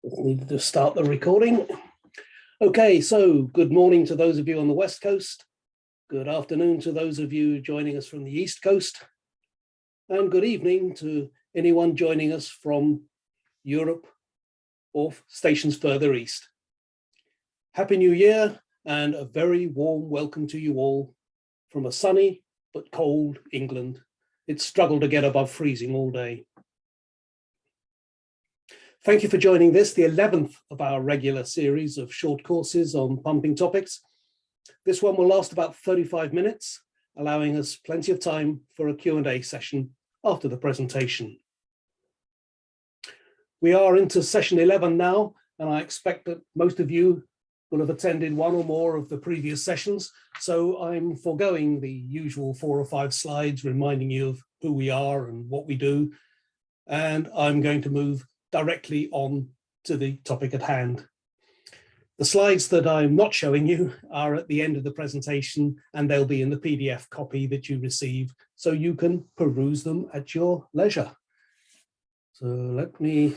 Needed to start the recording. Okay, so good morning to those of you on the West Coast. Good afternoon to those of you joining us from the East Coast. And good evening to anyone joining us from Europe or stations further east. Happy New Year and a very warm welcome to you all from a sunny but cold England. It's struggled to get above freezing all day. Thank you for joining this, the 11th of our regular series of short courses on pumping topics. This one will last about 35 minutes, allowing us plenty of time for a Q&A session after the presentation. We are into session 11 now, and I expect that most of you will have attended one or more of the previous sessions, so I'm foregoing the usual 4 or 5 slides reminding you of who we are and what we do, and I'm going to move directly on to the topic at hand. The slides that I'm not showing you are at the end of the presentation, and they'll be in the PDF copy that you receive, so you can peruse them at your leisure. So let me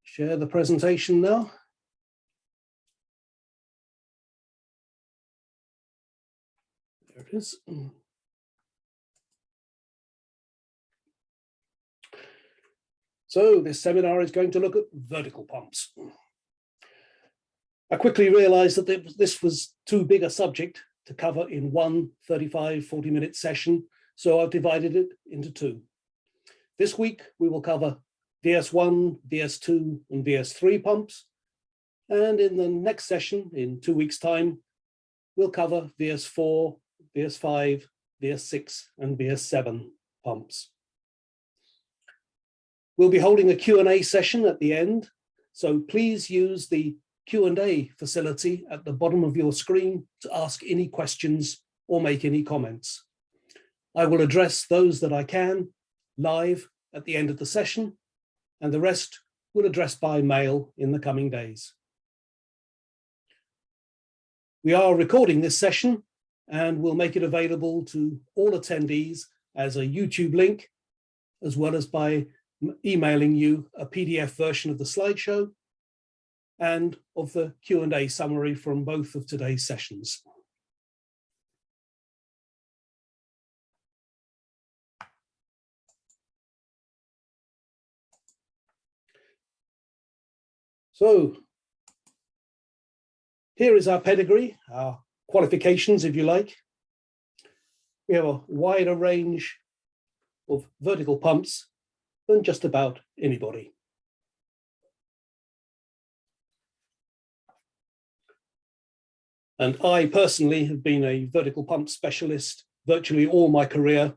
share the presentation now. There it is. So this seminar is going to look at vertical pumps. I quickly realized that this was too big a subject to cover in one 35-40-minute session, so I've divided it into 2. This week, we will cover VS1, VS2, and VS3 pumps. And in the next session, in 2 weeks' time, we'll cover VS4, VS5, VS6, and VS7 pumps. We'll be holding a Q&A session at the end, so please use the Q&A facility at the bottom of your screen to ask any questions or make any comments. I will address those that I can live at the end of the session, and the rest will address by mail in the coming days. We are recording this session and we'll make it available to all attendees as a YouTube link, as well as by emailing you a PDF version of the slideshow and of the Q&A summary from both of today's sessions. So here is our pedigree, our qualifications, if you like. We have a wider range of vertical pumps than just about anybody. And I personally have been a vertical pump specialist virtually all my career,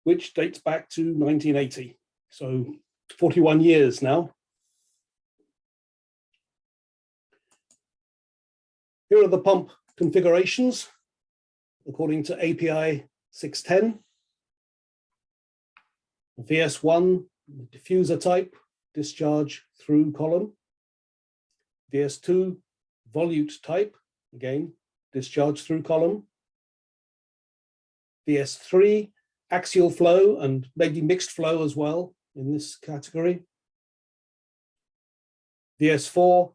which dates back to 1980, so 41 years now. Here are the pump configurations according to API 610. VS1, diffuser type, discharge through column. VS2, volute type, again, discharge through column. VS3, axial flow and maybe mixed flow as well in this category. VS4,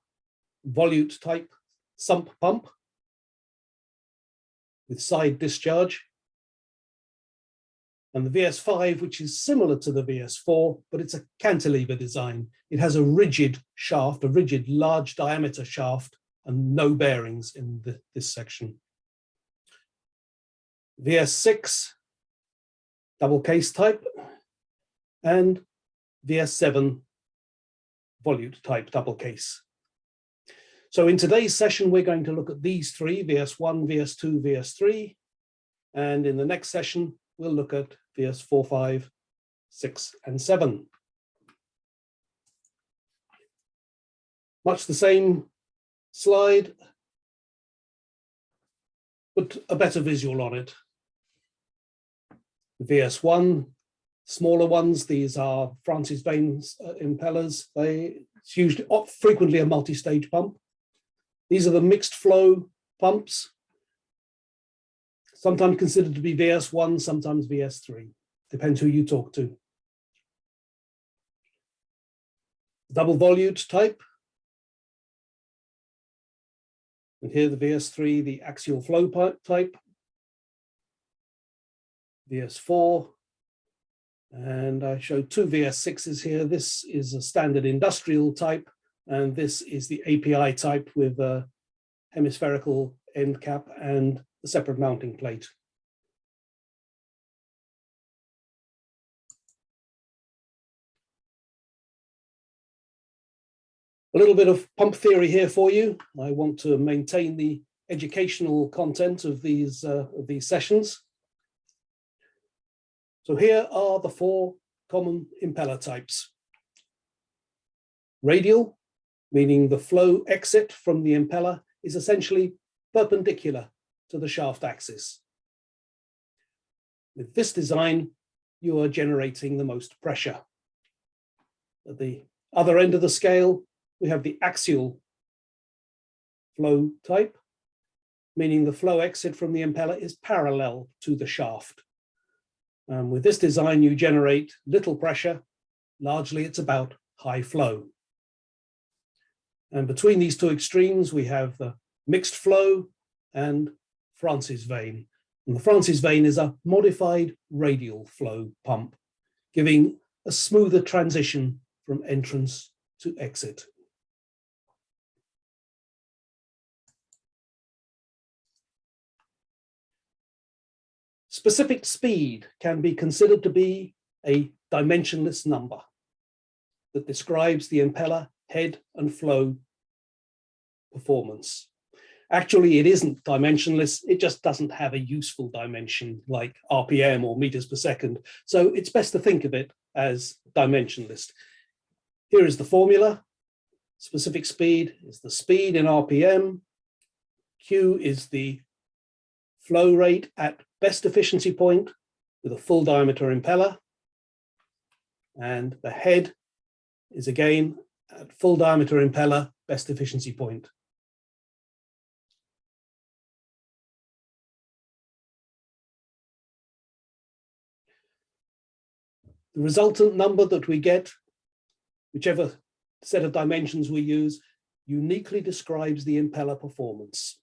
volute type sump pump with side discharge. And the VS5, which is similar to the VS4, but it's a cantilever design. It has a rigid shaft, a rigid large diameter shaft, and no bearings in this section. VS6, double case type, and VS7, volute type double case. So in today's session, we're going to look at these 3, VS1, VS2, VS3, and in the next session, we'll look at VS4, 5, 6, and 7. Much the same slide, but a better visual on it. VS1, smaller ones, these are Francis Bain's impellers. It's usually frequently a multi-stage pump. These are the mixed flow pumps, sometimes considered to be VS1, sometimes VS3, depends who you talk to. Double volute type, And here the VS3, the axial flow type, VS4, and I show two VS6s here. This is a standard industrial type, and this is the API type with a hemispherical end cap and a separate mounting plate. A little bit of pump theory here for you. I want to maintain the educational content of these sessions. So here are the four common impeller types. Radial, meaning the flow exit from the impeller is essentially perpendicular to the shaft axis. With this design, you are generating the most pressure. At the other end of the scale, we have the axial flow type, meaning the flow exit from the impeller is parallel to the shaft. With this design, you generate little pressure. Largely, it's about high flow. And between these two extremes, we have the mixed flow and Francis vane. And the Francis vane is a modified radial flow pump, giving a smoother transition from entrance to exit. Specific speed can be considered to be a dimensionless number that describes the impeller head and flow performance. Actually, it isn't dimensionless. It just doesn't have a useful dimension like RPM or meters per second. So it's best to think of it as dimensionless. Here is the formula. Specific speed is the speed in RPM. Q is the flow rate at best efficiency point with a full diameter impeller. And the head is again at full diameter impeller, best efficiency point. The resultant number that we get, whichever set of dimensions we use, uniquely describes the impeller performance.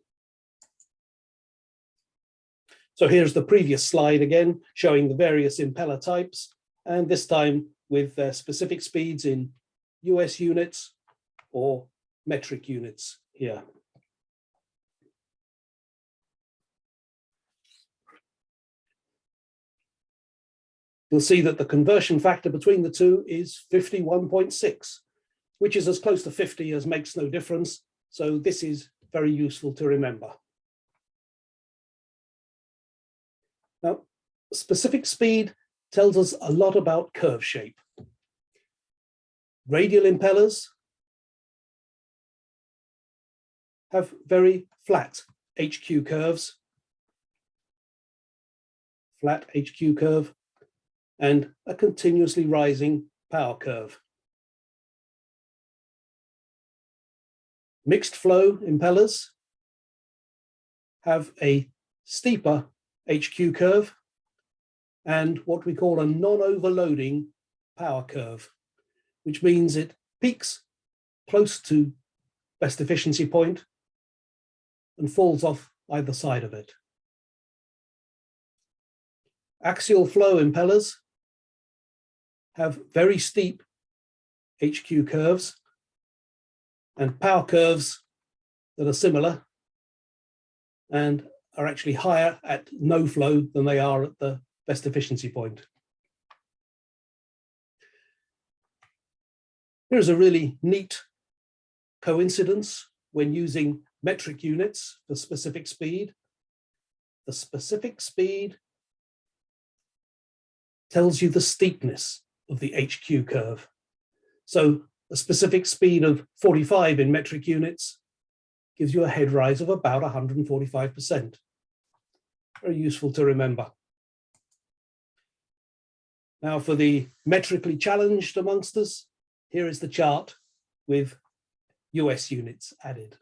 So here's the previous slide again, showing the various impeller types, and this time with their specific speeds in US units or metric units here. You'll see that the conversion factor between the two is 51.6, which is as close to 50 as makes no difference. So this is very useful to remember. Now, specific speed tells us a lot about curve shape. Radial impellers have very flat HQ curves, flat HQ curve, and a continuously rising power curve. Mixed flow impellers have a steeper HQ curve and what we call a non-overloading power curve, which means it peaks close to best efficiency point and falls off either side of it. Axial flow impellers have very steep HQ curves and power curves that are similar and are actually higher at no flow than they are at the best efficiency point. Here's a really neat coincidence when using metric units for specific speed. The specific speed tells you the steepness of the HQ curve. So a specific speed of 45 in metric units gives you a head rise of about 145%. Very useful to remember. Now for the metrically challenged amongst us, here is the chart with US units added.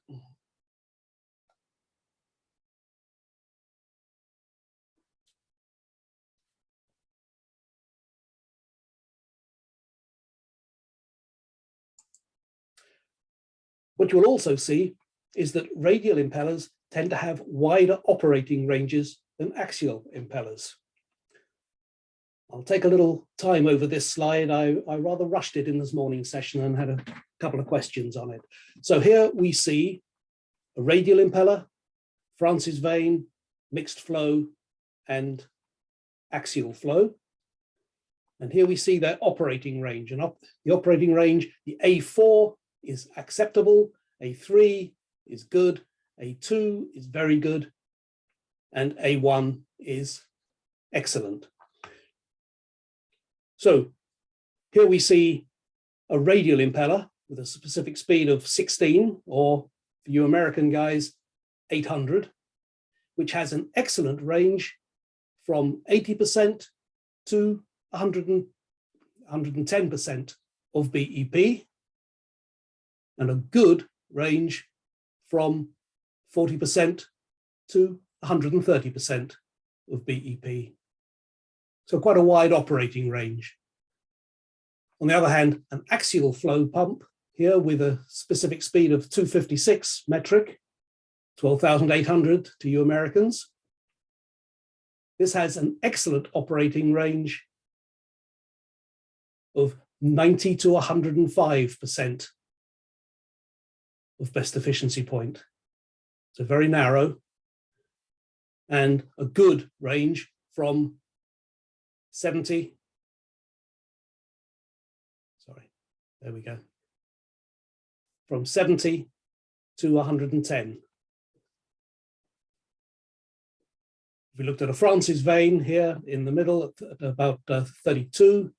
What you'll also see is that radial impellers tend to have wider operating ranges than axial impellers. I'll take a little time over this slide. I rather rushed it in this morning's session and had a couple of questions on it. So here we see a radial impeller, Francis vane, mixed flow, and axial flow. And here we see their operating range. And the operating range, the A4 is acceptable, A3 is good, A2 is very good, and A1 is excellent. So here we see a radial impeller with a specific speed of 16, or for you American guys, 800, which has an excellent range from 80% to 110% of BEP, and a good range from 40% to 130% of BEP. So quite a wide operating range. On the other hand, an axial flow pump here with a specific speed of 256 metric, 12,800 to you Americans. This has an excellent operating range of 90 to 105% of best efficiency point. So very narrow, and a good range from 70. Sorry, there we go. From 70 to 110. If we looked at a Francis vane here in the middle at about 32,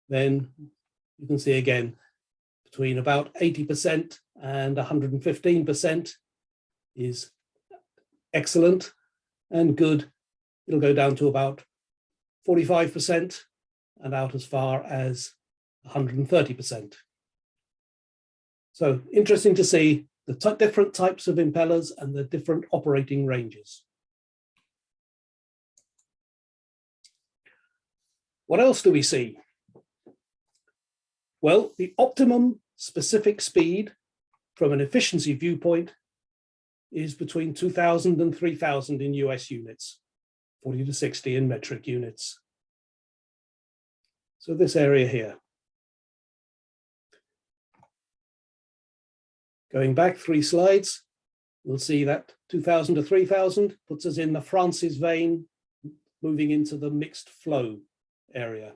then you can see again between about 80% and 115% is excellent, and good, it'll go down to about 45% and out as far as 130%. So interesting to see the different types of impellers and the different operating ranges. What else do we see? Well, the optimum specific speed from an efficiency viewpoint is between 2,000 and 3,000 in US units, 40 to 60 in metric units. So this area here. Going back 3 slides, we'll see that 2,000 to 3,000 puts us in the Francis vane, moving into the mixed flow area.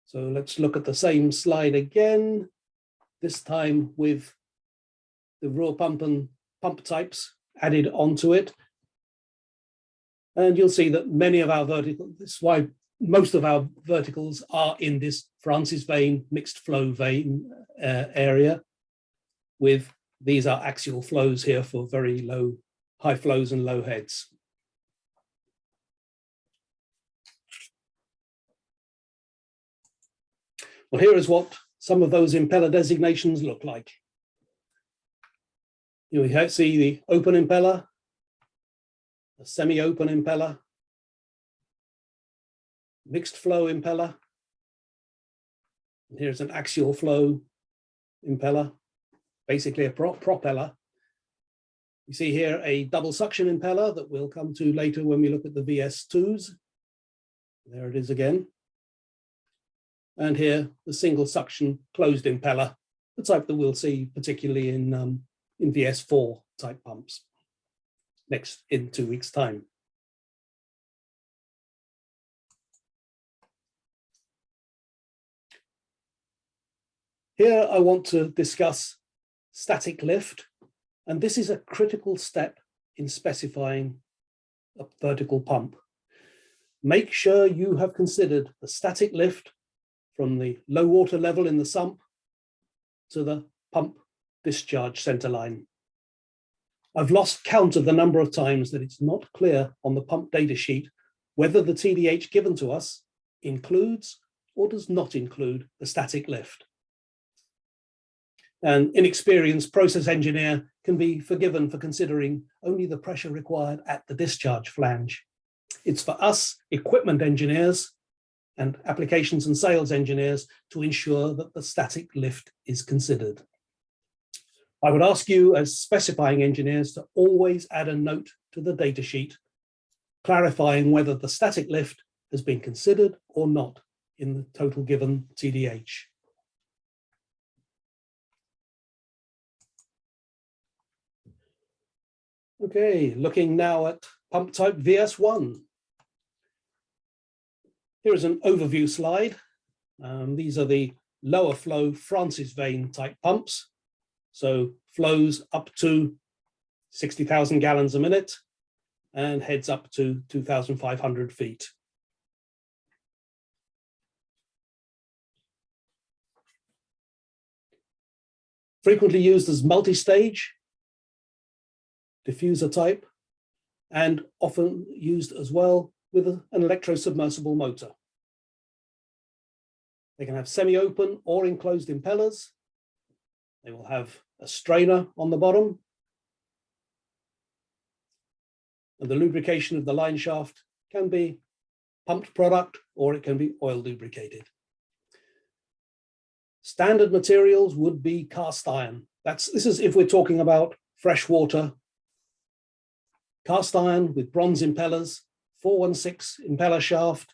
So let's look at the same slide again, this time with the raw pump and pump types added onto it. And you'll see that many of our verticals, this is why most of our verticals are in this Francis vane, mixed flow vane area, with these are axial flows here for very low, high flows and low heads. Well, here is what some of those impeller designations look like. You see the open impeller, a semi-open impeller, mixed flow impeller. And here's an axial flow impeller, basically a propeller. You see here a double suction impeller that we'll come to later when we look at the VS2s. There it is again. And here, the single suction closed impeller, the type that we'll see particularly in VS4 type pumps in 2 weeks' time. Here I want to discuss static lift, and this is a critical step in specifying a vertical pump. Make sure you have considered the static lift from the low water level in the sump to the pump discharge center line. I've lost count of the number of times that it's not clear on the pump data sheet whether the TDH given to us includes or does not include the static lift. An inexperienced process engineer can be forgiven for considering only the pressure required at the discharge flange. It's for us equipment engineers and applications and sales engineers to ensure that the static lift is considered. I would ask you as specifying engineers to always add a note to the datasheet clarifying whether the static lift has been considered or not in the total given TDH. Okay, looking now at pump type VS1. Here is an overview slide. These are the lower flow Francis vane type pumps. So flows up to 60,000 gallons a minute and heads up to 2,500 feet. Frequently used as multi-stage, diffuser type, and often used as well with an electro-submersible motor. They can have semi-open or enclosed impellers. They will have a strainer on the bottom. And the lubrication of the line shaft can be pumped product or it can be oil lubricated. Standard materials would be cast iron. This is if we're talking about freshwater. Cast iron with bronze impellers, 416 impeller shaft.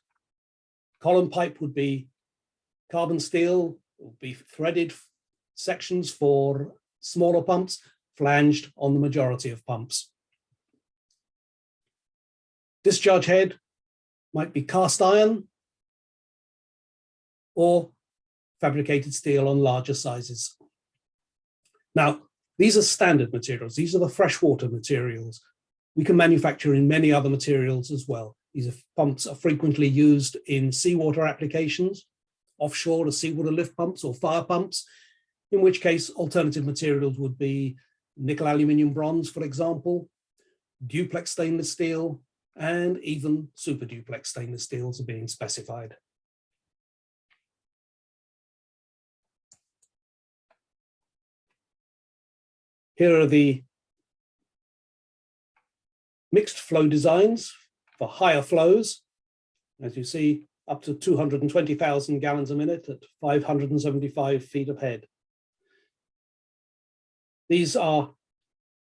Column pipe would be carbon steel, would be threaded sections for smaller pumps, flanged on the majority of pumps. Discharge head might be cast iron or fabricated steel on larger sizes. Now, these are standard materials. These are the freshwater materials. We can manufacture in many other materials as well. These pumps are frequently used in seawater applications, offshore as seawater lift pumps or fire pumps, in which case alternative materials would be nickel, aluminium, bronze, for example, duplex stainless steel, and even super duplex stainless steels are being specified. Here are the mixed flow designs for higher flows. As you see, up to 220,000 gallons a minute at 575 feet of head. These are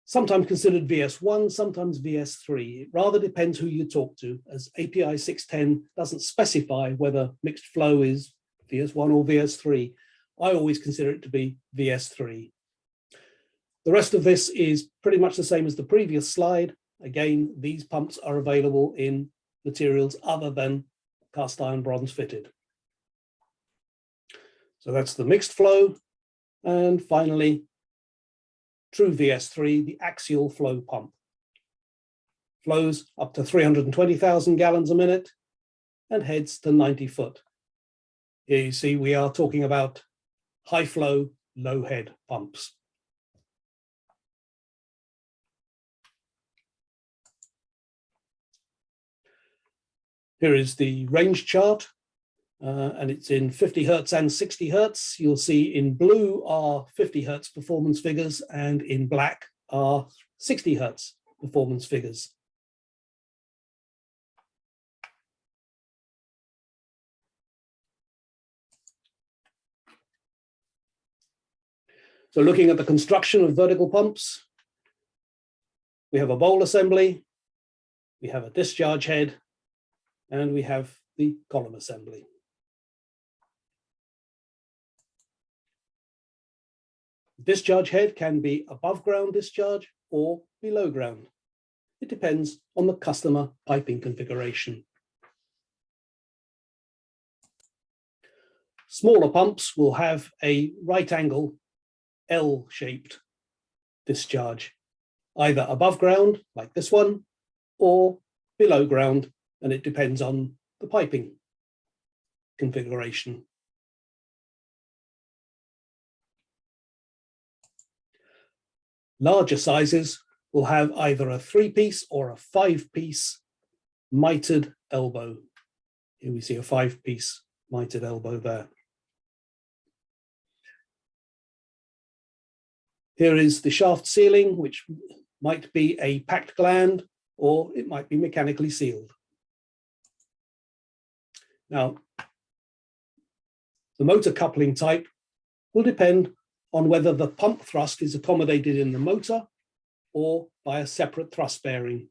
sometimes considered VS1, sometimes VS3. It rather depends who you talk to, as API 610 doesn't specify whether mixed flow is VS1 or VS3. I always consider it to be VS3. The rest of this is pretty much the same as the previous slide. Again, these pumps are available in materials other than cast iron bronze fitted. So that's the mixed flow. And finally, true VS3, the axial flow pump. Flows up to 320,000 gallons a minute and heads to 90 foot. Here you see we are talking about high flow, low head pumps. Here is the range chart, and it's in 50 hertz and 60 hertz. You'll see in blue are 50 hertz performance figures, and in black are 60 hertz performance figures. So looking at the construction of vertical pumps, we have a bowl assembly, we have a discharge head, and we have the column assembly. Discharge head can be above ground discharge or below ground. It depends on the customer piping configuration. Smaller pumps will have a right angle L-shaped discharge, either above ground like this one or below ground, and it depends on the piping configuration. Larger sizes will have either a 3-piece or a 5-piece mitered elbow. Here we see a 5-piece mitered elbow there. Here is the shaft sealing, which might be a packed gland or it might be mechanically sealed. Now, the motor coupling type will depend on whether the pump thrust is accommodated in the motor or by a separate thrust bearing.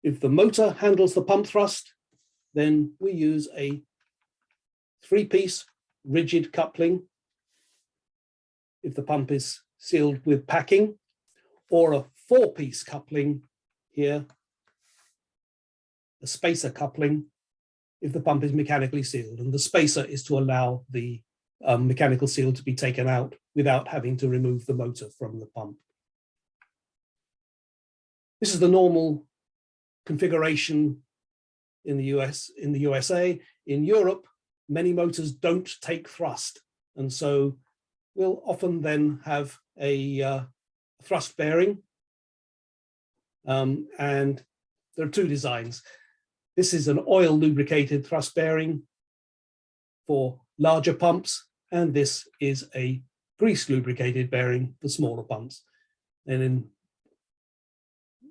If the motor handles the pump thrust, then we use a 3-piece rigid coupling if the pump is sealed with packing, or a 4-piece coupling here, a spacer coupling, if the pump is mechanically sealed. And the spacer is to allow the mechanical seal to be taken out without having to remove the motor from the pump. This is the normal configuration in the USA. In Europe, many motors don't take thrust, and so we'll often then have a thrust bearing, and there are 2 designs. This is an oil lubricated thrust bearing for larger pumps, and this is a grease lubricated bearing for smaller pumps. And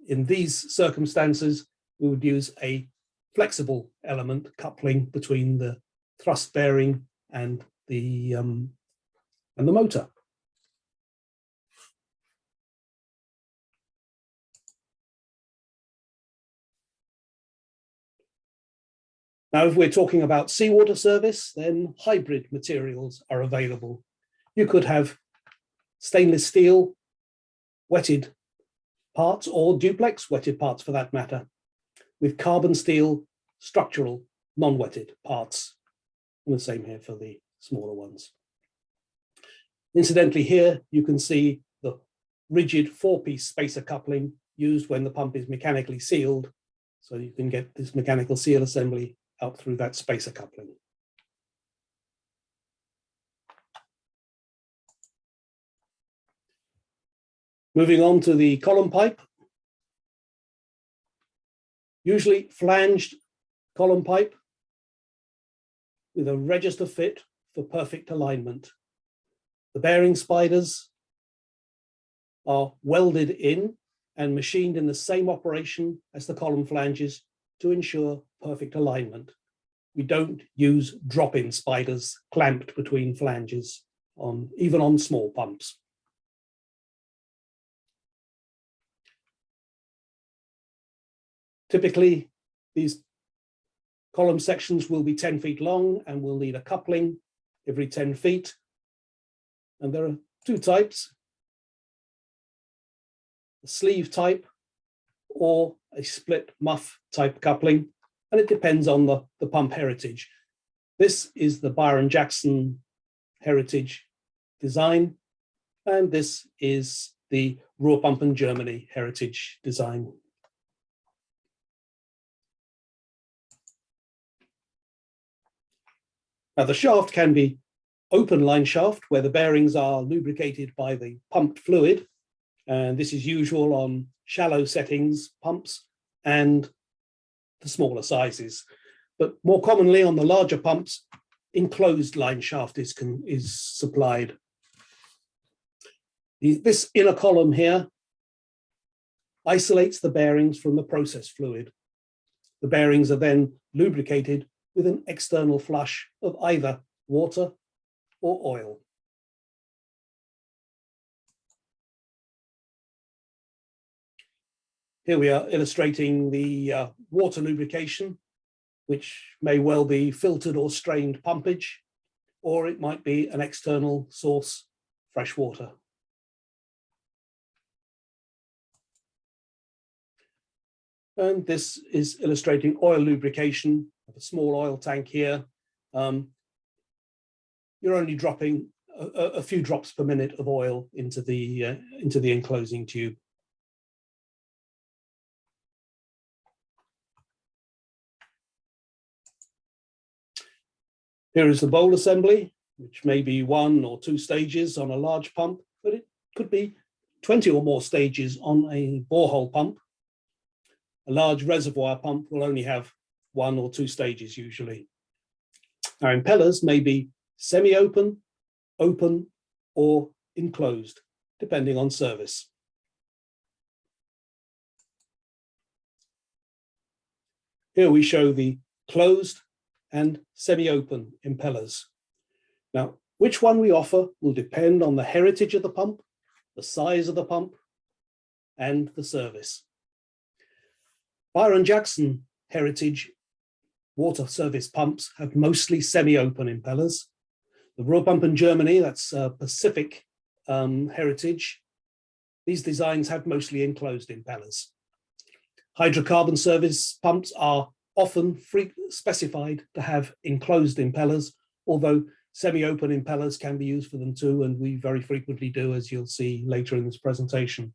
in these circumstances, we would use a flexible element coupling between the thrust bearing and the motor. Now, if we're talking about seawater service, then hybrid materials are available. You could have stainless steel wetted parts, or duplex wetted parts for that matter, with carbon steel structural non-wetted parts. And the same here for the smaller ones. Incidentally, here you can see the rigid 4-piece spacer coupling used when the pump is mechanically sealed. So you can get this mechanical seal assembly out through that spacer coupling. Moving on to the column pipe. Usually flanged column pipe with a register fit for perfect alignment. The bearing spiders are welded in and machined in the same operation as the column flanges to ensure perfect alignment. We don't use drop-in spiders clamped between flanges, even on small pumps. Typically, these column sections will be 10 feet long and will need a coupling every 10 feet. And there are 2 types, a sleeve type or a split muff type coupling, and it depends on the pump heritage. This is the Byron Jackson heritage design, and this is the Ruhrpumpen Germany heritage design. Now, the shaft can be open line shaft where the bearings are lubricated by the pumped fluid. And this is usual on shallow settings pumps and the smaller sizes. But more commonly on the larger pumps, enclosed line shaft is supplied. This inner column here isolates the bearings from the process fluid. The bearings are then lubricated with an external flush of either water or oil. Here we are illustrating the water lubrication, which may well be filtered or strained pumpage, or it might be an external source, fresh water. And this is illustrating oil lubrication of a small oil tank here. You're only dropping a few drops per minute of oil into the enclosing tube. Here is the bowl assembly, which may be 1 or 2 stages on a large pump, but it could be 20 or more stages on a borehole pump. A large reservoir pump will only have 1 or 2 stages usually. Our impellers may be semi-open, open, or enclosed, depending on service. Here we show the closed and semi-open impellers. Now, Which one we offer will depend on the heritage of the pump, the size of the pump, and the service. Byron Jackson heritage water service pumps have mostly semi-open impellers. The Ruhr pump in Germany, that's Pacific heritage, these designs have mostly enclosed impellers. Hydrocarbon service pumps are often specified to have enclosed impellers, although semi-open impellers can be used for them too, and we very frequently do, as you'll see later in this presentation.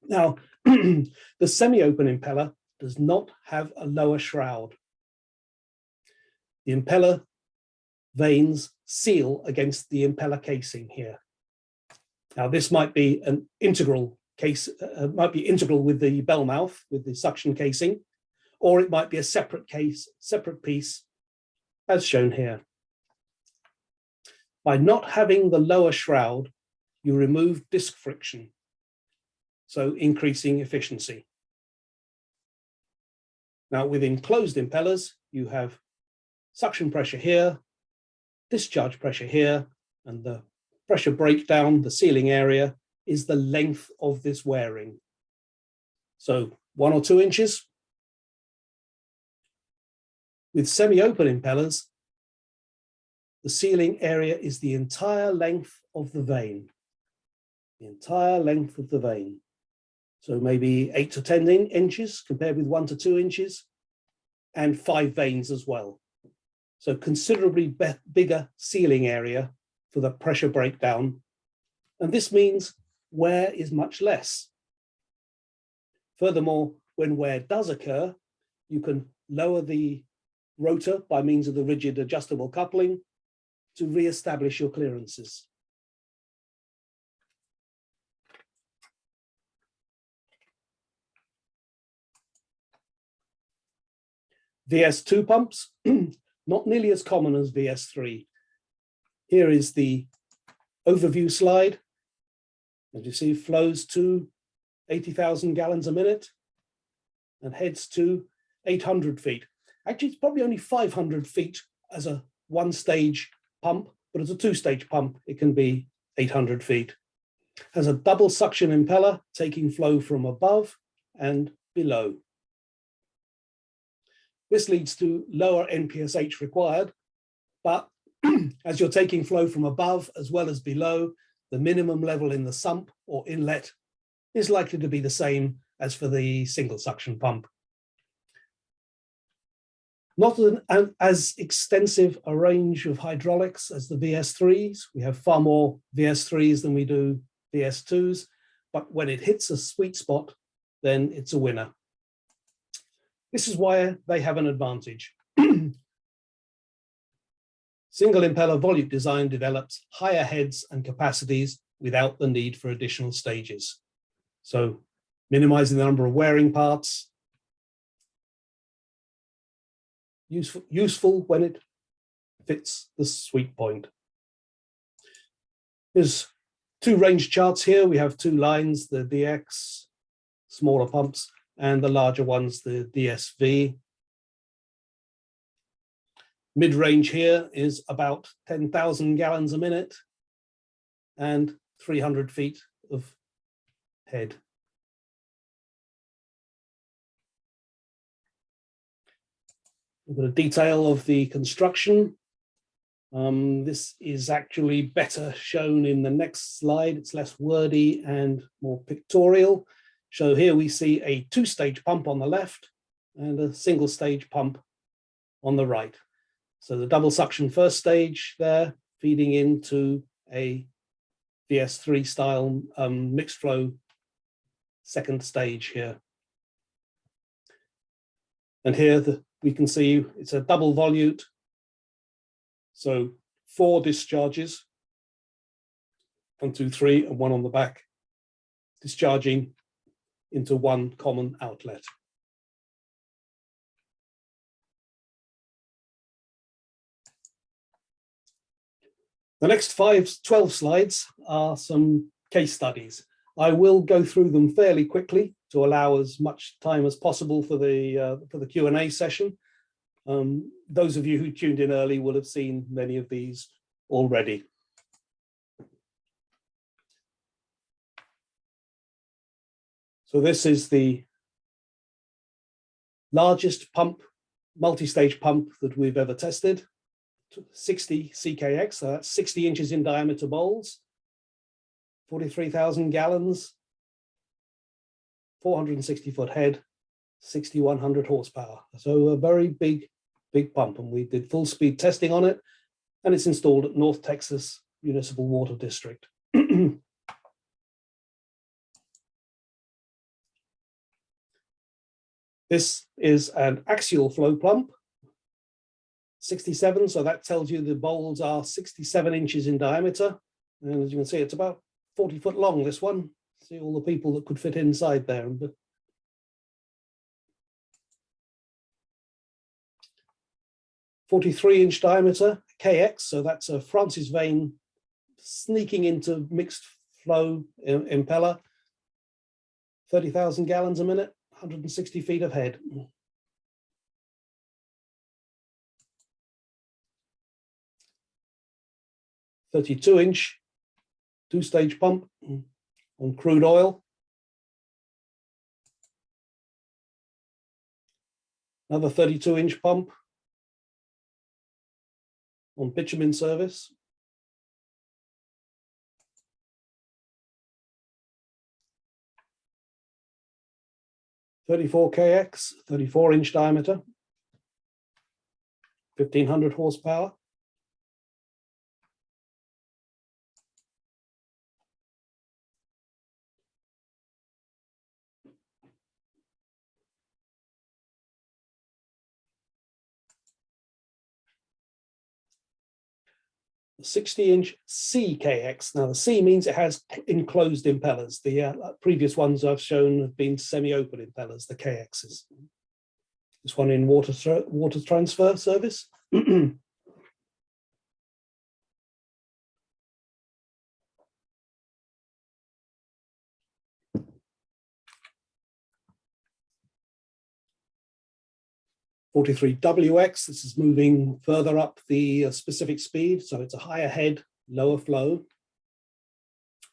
Now, the semi-open impeller does not have a lower shroud. The impeller vanes seal against the impeller casing here. Now, this might be an integral case, might be integral with the bell mouth, with the suction casing, or it might be a separate piece, as shown here. By not having the lower shroud, you remove disc friction, so increasing efficiency. Now, with enclosed impellers, you have suction pressure here, discharge pressure here, and the pressure breakdown, the sealing area, is the length of this wearing. So 1 or 2 inches. With semi-open impellers, the sealing area is the entire length of the vane. The entire length of the vane. So maybe 8 to 10 inches compared with 1 to 2 inches, and 5 vanes as well. So considerably bigger sealing area for the pressure breakdown. And this means wear is much less. Furthermore, when wear does occur, you can lower the rotor by means of the rigid adjustable coupling to re-establish your clearances. VS2 pumps, not nearly as common as VS3. Here is the overview slide. As you see, flows to 80,000 gallons a minute and heads to 800 feet. Actually, it's probably only 500 feet as a one-stage pump, but as a two-stage pump, it can be 800 feet. Has a double suction impeller taking flow from above and below. This leads to lower NPSH required, but as you're taking flow from above as well as below, the minimum level in the sump or inlet is likely to be the same as for the single suction pump. Not as extensive a range of hydraulics as the VS3s. We have far more VS3s than we do VS2s, but when it hits a sweet spot, then it's a winner. This is why they have an advantage. Single impeller volute design develops higher heads and capacities without the need for additional stages. So minimizing the number of wearing parts, useful when it fits the sweet point. There's 2 range charts here. We have 2 lines, the DX, smaller pumps, and the larger ones, the DSV. Mid-range here is about 10,000 gallons a minute and 300 feet of head. We've got a detail of the construction. This is actually better shown in the next slide. It's less wordy and more pictorial. So here we see a 2-stage pump on the left and a single-stage pump on the right. So the double suction first stage there, feeding into a VS3 style mixed flow second stage here. And here we can see it's a double volute. So 4 discharges, 1, 2, 3, and 1 on the back, discharging into 1 common outlet. The next 12 slides are some case studies. I will go through them fairly quickly to allow as much time as possible for the Q&A session. Those of you who tuned in early will have seen many of these already. So this is the largest pump, multi-stage pump that we've ever tested. 60 CKX, so that's 60 inches in diameter bowls, 43,000 gallons, 460-foot head, 6,100 horsepower. So a very big pump, and we did full speed testing on it, and it's installed at North Texas Municipal Water District. This is an axial flow pump, 67, so that tells you the bowls are 67 inches in diameter. And as you can see, it's about 40 foot long, this one. See all the people that could fit inside there. 43-inch diameter, KX, so that's a Francis vane sneaking into mixed flow impeller, 30,000 gallons a minute, 160 feet of head. 32-inch two-stage pump on crude oil. Another 32-inch pump on bitumen service. (34 KX, 34-inch diameter, 1,500 horsepower. The 60-inch CKX. Now the C means it has enclosed impellers. The previous ones I've shown have been semi-open impellers, the KXs. This one in water transfer service. 43WX, this is moving further up the specific speed, so it's a higher head, lower flow.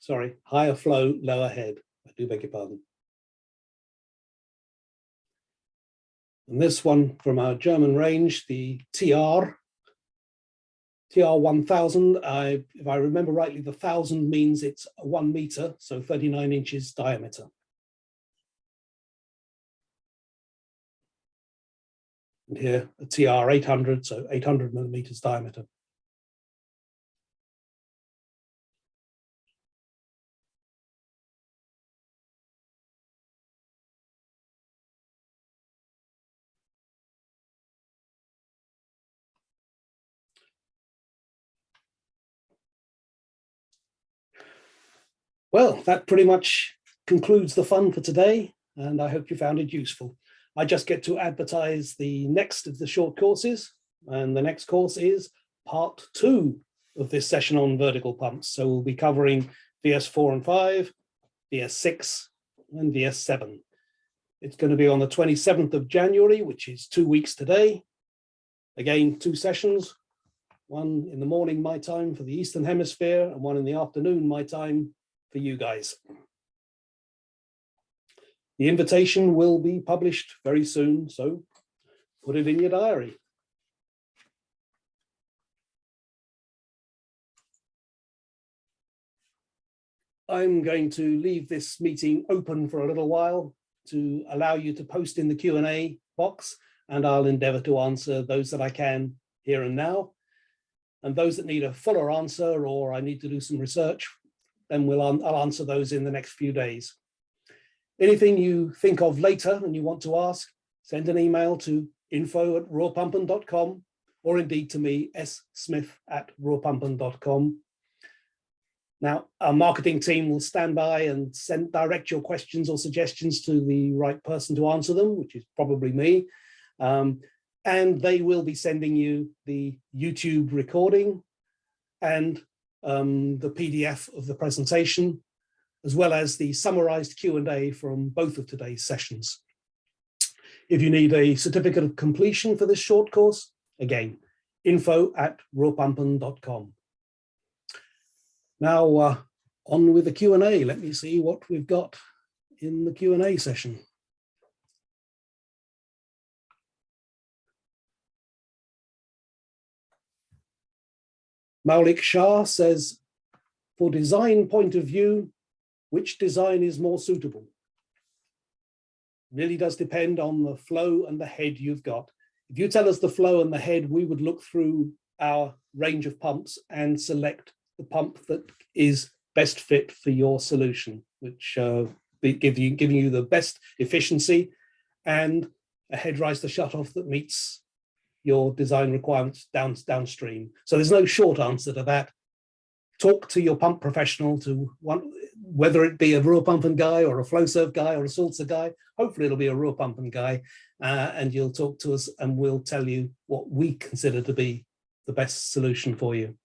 Sorry, higher flow, lower head. I do beg your pardon. And this one from our German range, the TR1000, if I remember rightly, the 1000 means it's 1 meter, so 39 inches diameter. And here a TR800, so 800 millimeters diameter. Well, that pretty much concludes the fun for today, and I hope you found it useful. I just get to advertise the next of the short courses, and the next course is part 2 of this session on vertical pumps. So we'll be covering VS4 and 5, VS6 and VS7. It's going to be on the 27th of January, which is 2 weeks today. Again, 2 sessions, one in the morning my time for the Eastern Hemisphere and one in the afternoon my time for you guys. The invitation will be published very soon, so put it in your diary. I'm going to leave this meeting open for a little while to allow you to post in the Q&A box, and I'll endeavour to answer those that I can here and now. And those that need a fuller answer or I need to do some research, then I'll answer those in the next few days. Anything you think of later and you want to ask, send an email to info@rawpumpen.com or indeed to me, smith@rawpumpen.com. Now, our marketing team will stand by and direct your questions or suggestions to the right person to answer them, which is probably me. And they will be sending you the YouTube recording and the PDF of the presentation, as well as the summarized Q&A from both of today's sessions. If you need a certificate of completion for this short course, again, info@rawpumpen.com. Now, on with the Q&A. Let me see what we've got in the Q&A session. Maulik Shah says, for design point of view, which design is more suitable? Really does depend on the flow and the head you've got. If you tell us the flow and the head, we would look through our range of pumps and select the pump that is best fit for your solution, which giving you the best efficiency and a head rise to shut off that meets your design requirements downstream. So there's no short answer to that. Talk to your pump professional, whether it be a Ruhr pumping guy or a flow serve guy or a Sulzer guy. Hopefully it'll be a Ruhr pumping guy, and you'll talk to us and we'll tell you what we consider to be the best solution for you.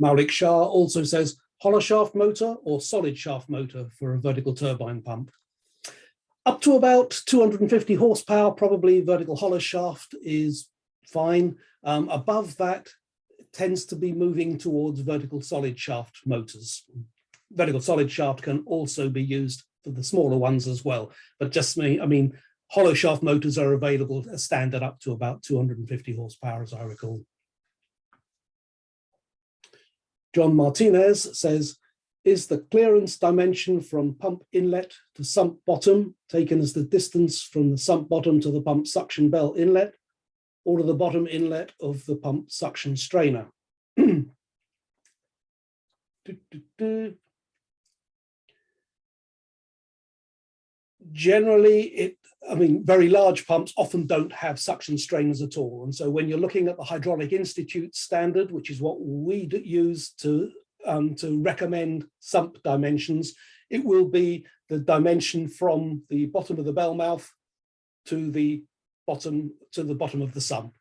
Maulik Shah also says, hollow shaft motor or solid shaft motor for a vertical turbine pump? Up to about 250 horsepower, probably vertical hollow shaft is fine. Above that, it tends to be moving towards vertical solid shaft motors. Vertical solid shaft can also be used for the smaller ones as well. But hollow shaft motors are available as standard up to about 250 horsepower, as I recall. John Martinez says, is the clearance dimension from pump inlet to sump bottom taken as the distance from the sump bottom to the pump suction bell inlet, or to the bottom inlet of the pump suction strainer? Generally, very large pumps often don't have suction strainers at all. And so when you're looking at the Hydraulic Institute standard, which is what we use to recommend sump dimensions, it will be the dimension from the bottom of the bell mouth to the bottom of the sump.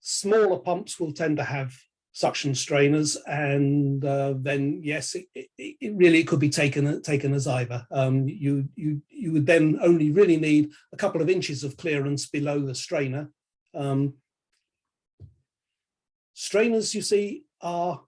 Smaller pumps will tend to have suction strainers, and then yes, it really could be taken as either. You would then only really need a couple of inches of clearance below the strainer. Strainers, you see, are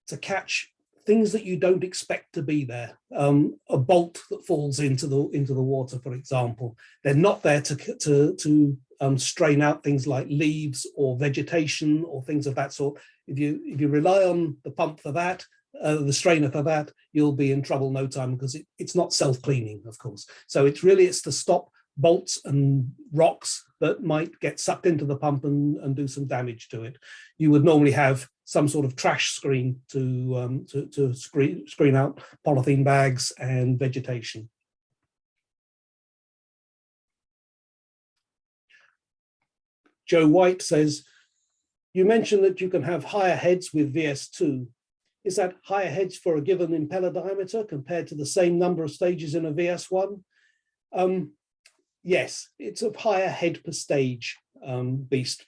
to catch things that you don't expect to be there. A bolt that falls into the water, for example. They're not there to strain out things like leaves or vegetation or things of that sort. If you rely on the pump for that, the strainer for that, you'll be in trouble no time, because it's not self-cleaning, of course. So it's to stop bolts and rocks that might get sucked into the pump and do some damage to it. You would normally have some sort of trash screen to screen out polythene bags and vegetation. Joe White says, you mentioned that you can have higher heads with VS2. Is that higher heads for a given impeller diameter compared to the same number of stages in a VS1? Yes, it's a higher head per stage beast.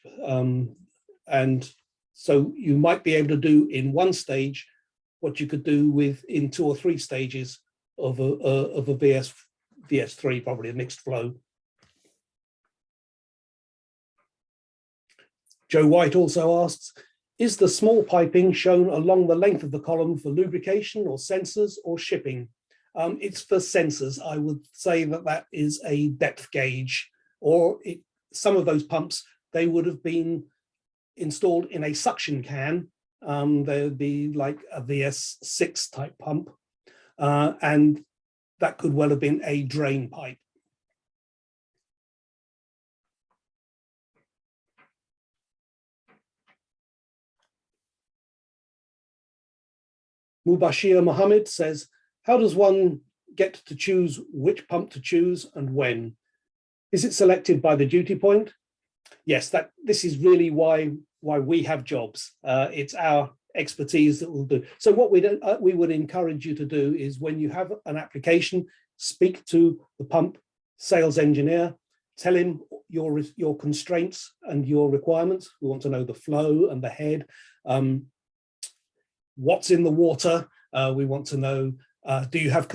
And so you might be able to do in one stage what you could do in 2 or 3 stages of a VS3, probably a mixed flow. Joe White also asks, is the small piping shown along the length of the column for lubrication or sensors or shipping? It's for sensors. I would say that is a depth gauge, or some of those pumps, they would have been installed in a suction can. There'd be like a VS6 type pump, and that could well have been a drain pipe. Mubashir Mohammed says, how does one get to choose which pump to choose and when? Is it selected by the duty point? Yes, this is really why we have jobs. It's our expertise that will do. So what we would encourage you to do is, when you have an application, speak to the pump sales engineer, tell him your constraints and your requirements. We want to know the flow and the head. What's in the water? We want to know, do you have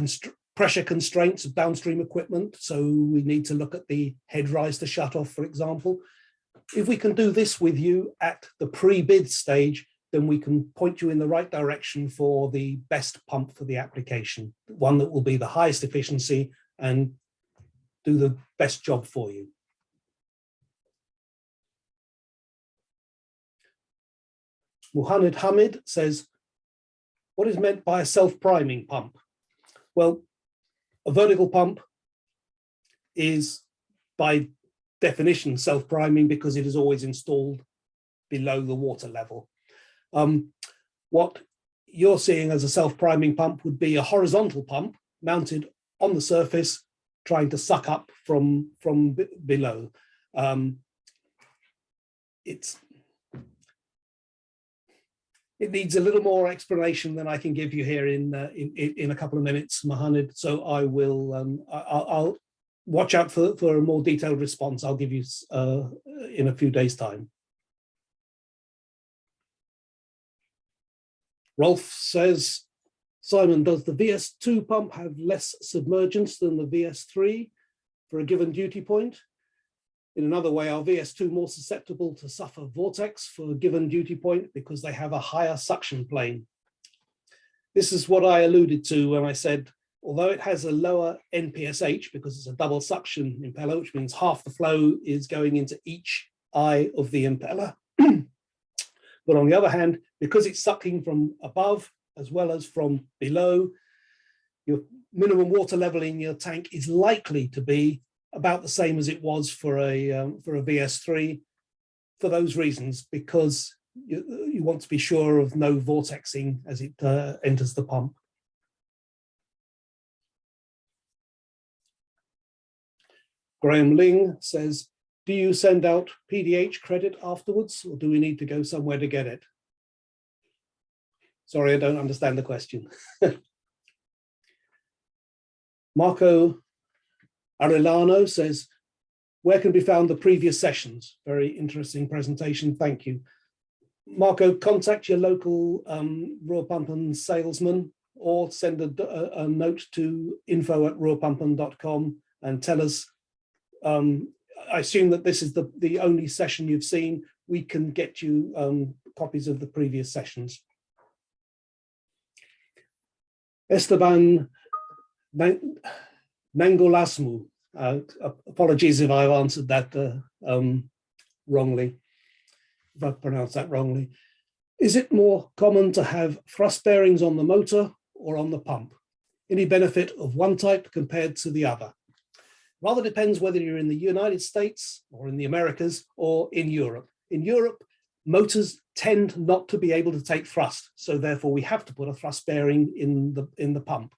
pressure constraints of downstream equipment? So we need to look at the head rise to shut off, for example. If we can do this with you at the pre-bid stage, then we can point you in the right direction for the best pump for the application, one that will be the highest efficiency and do the best job for you. Muhammad Hamid says, what is meant by a self-priming pump? Well, a vertical pump is by definition self-priming because it is always installed below the water level. What you're seeing as a self-priming pump would be a horizontal pump mounted on the surface, trying to suck up from below. It needs a little more explanation than I can give you here in a couple of minutes, Mohammed. So I will, I'll watch out for a more detailed response. I'll give you in a few days' time. Rolf says, Simon, does the VS2 pump have less submergence than the VS3 for a given duty point? In another way, are VS2 more susceptible to suffer vortex for a given duty point because they have a higher suction plane? This is what I alluded to when I said, although it has a lower NPSH because it's a double suction impeller, which means half the flow is going into each eye of the impeller. But on the other hand, because it's sucking from above as well as from below, your minimum water level in your tank is likely to be about the same as it was for a VS3 for those reasons, because you want to be sure of no vortexing as it enters the pump. Graham Ling says, do you send out PDH credit afterwards, or do we need to go somewhere to get it? Sorry, I don't understand the question. Marco Arellano says, where can be found the previous sessions? Very interesting presentation, thank you. Marco, contact your local Rohrpumpen salesman or send a note to info@rohrpumpen.com and tell us, I assume that this is the only session you've seen. We can get you copies of the previous sessions. Esteban Nangolasmu, apologies if I've answered that wrongly, if I've pronounced that wrongly. Is it more common to have thrust bearings on the motor or on the pump? Any benefit of one type compared to the other? Rather depends whether you're in the United States or in the Americas or in Europe. In Europe, motors tend not to be able to take thrust, so therefore we have to put a thrust bearing in the pump.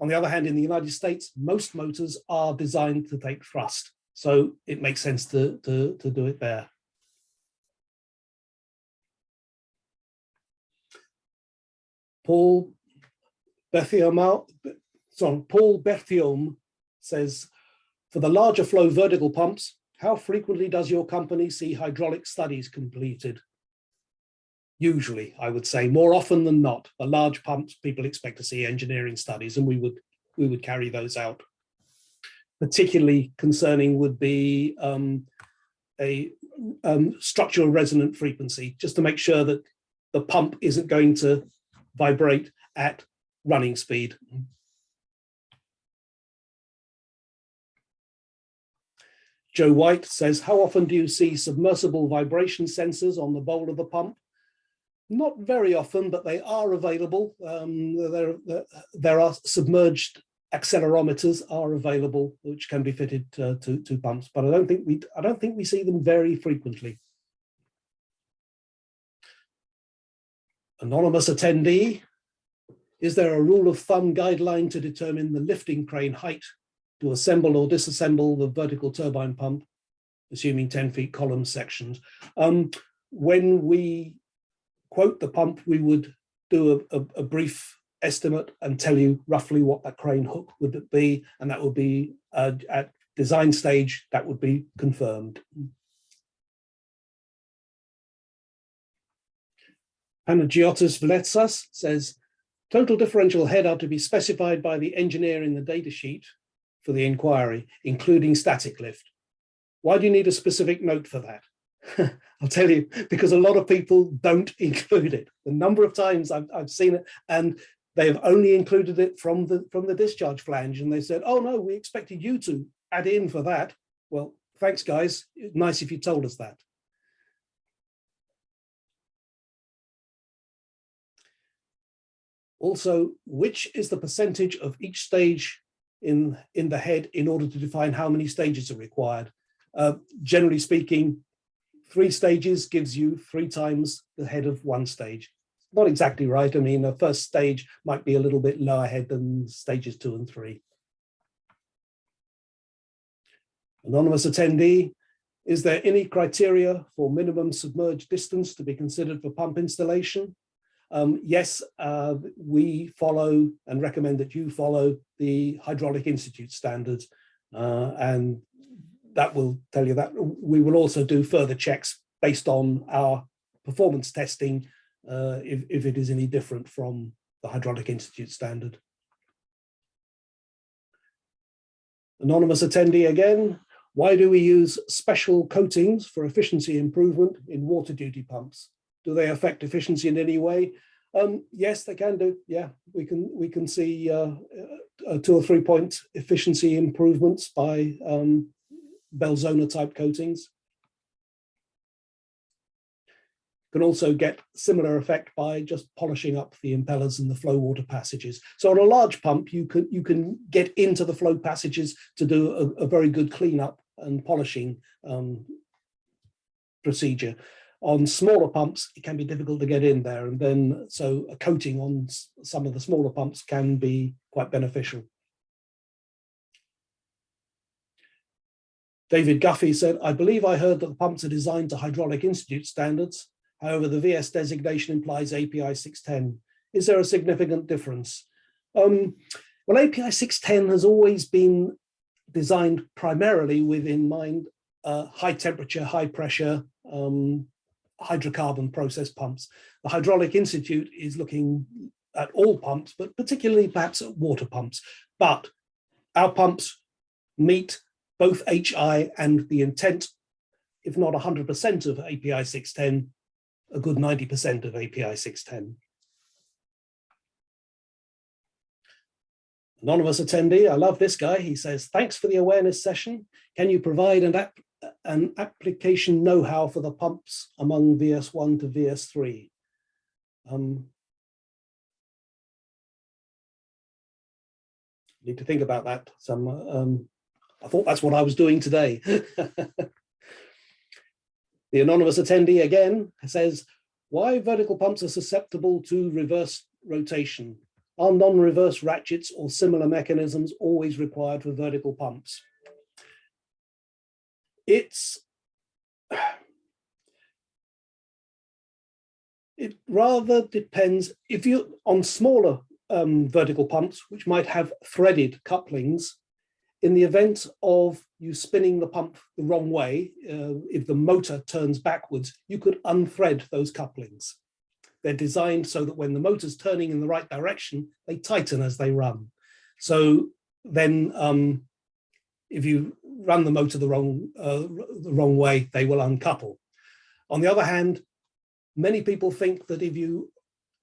On the other hand, in the United States, most motors are designed to take thrust, so it makes sense to do it there. Paul Berthiaume says, for the larger flow vertical pumps, how frequently does your company see hydraulic studies completed? Usually, I would say, more often than not. For large pumps, people expect to see engineering studies, and we would carry those out. Particularly concerning would be a structural resonant frequency, just to make sure that the pump isn't going to vibrate at running speed. Joe White says, how often do you see submersible vibration sensors on the bowl of the pump? Not very often, but they are available. There are submerged accelerometers are available, which can be fitted to pumps, but I don't think we see them very frequently. Anonymous attendee, is there a rule of thumb guideline to determine the lifting crane height to assemble or disassemble the vertical turbine pump, assuming 10 feet column sections? When we quote the pump, we would do a brief estimate and tell you roughly what that crane hook would be, and that would be at design stage, that would be confirmed. Panagiotis Veletsas says, total differential head are to be specified by the engineer in the data sheet for the inquiry, including static lift. Why do you need a specific note for that? I'll tell you, because a lot of people don't include it. The number of times I've seen it, and they have only included it from the discharge flange, and they said, "Oh no, we expected you to add in for that." Well, thanks, guys. Nice if you told us that. Also, which is the percentage of each stage in the head in order to define how many stages are required? Generally speaking, 3 stages gives you 3 times the head of 1 stage. Not exactly right. I mean, the first stage might be a little bit lower head than stages 2 and 3. Anonymous attendee, is there any criteria for minimum submerged distance to be considered for pump installation? Yes, we follow and recommend that you follow the Hydraulic Institute standards, and that will tell you that. We will also do further checks based on our performance testing if it is any different from the Hydraulic Institute standard. Anonymous attendee again, why do we use special coatings for efficiency improvement in water duty pumps? Do they affect efficiency in any way? Yes, they can do. Yeah, we can see 2 or 3 point efficiency improvements by Belzona type coatings. Can also get similar effect by just polishing up the impellers and the flow water passages. So on a large pump, you can get into the flow passages to do a very good cleanup and polishing procedure. On smaller pumps, it can be difficult to get in there, and then so a coating on some of the smaller pumps can be quite beneficial. David Guffey said, I believe I heard that the pumps are designed to Hydraulic Institute standards. However, the VS designation implies API 610. Is there a significant difference? Well, API 610 has always been designed primarily with in mind high temperature, high pressure, hydrocarbon process pumps. The Hydraulic Institute is looking at all pumps, but particularly perhaps at water pumps. But our pumps meet both HI and the intent, if not 100% of API 610, a good 90% of API 610. Anonymous attendee, I love this guy. He says, thanks for the awareness session. Can you provide an application know-how for the pumps among VS1 to VS3? Need to think about that. I thought that's what I was doing today. The anonymous attendee again says, why vertical pumps are susceptible to reverse rotation? Are non-reverse ratchets or similar mechanisms always required for vertical pumps? It rather depends. If you're on smaller vertical pumps, which might have threaded couplings, in the event of you spinning the pump the wrong way, if the motor turns backwards, you could unthread those couplings. They're designed so that when the motor's turning in the right direction, they tighten as they run. So then if you run the motor the wrong way, they will uncouple. On the other hand, many people think that if you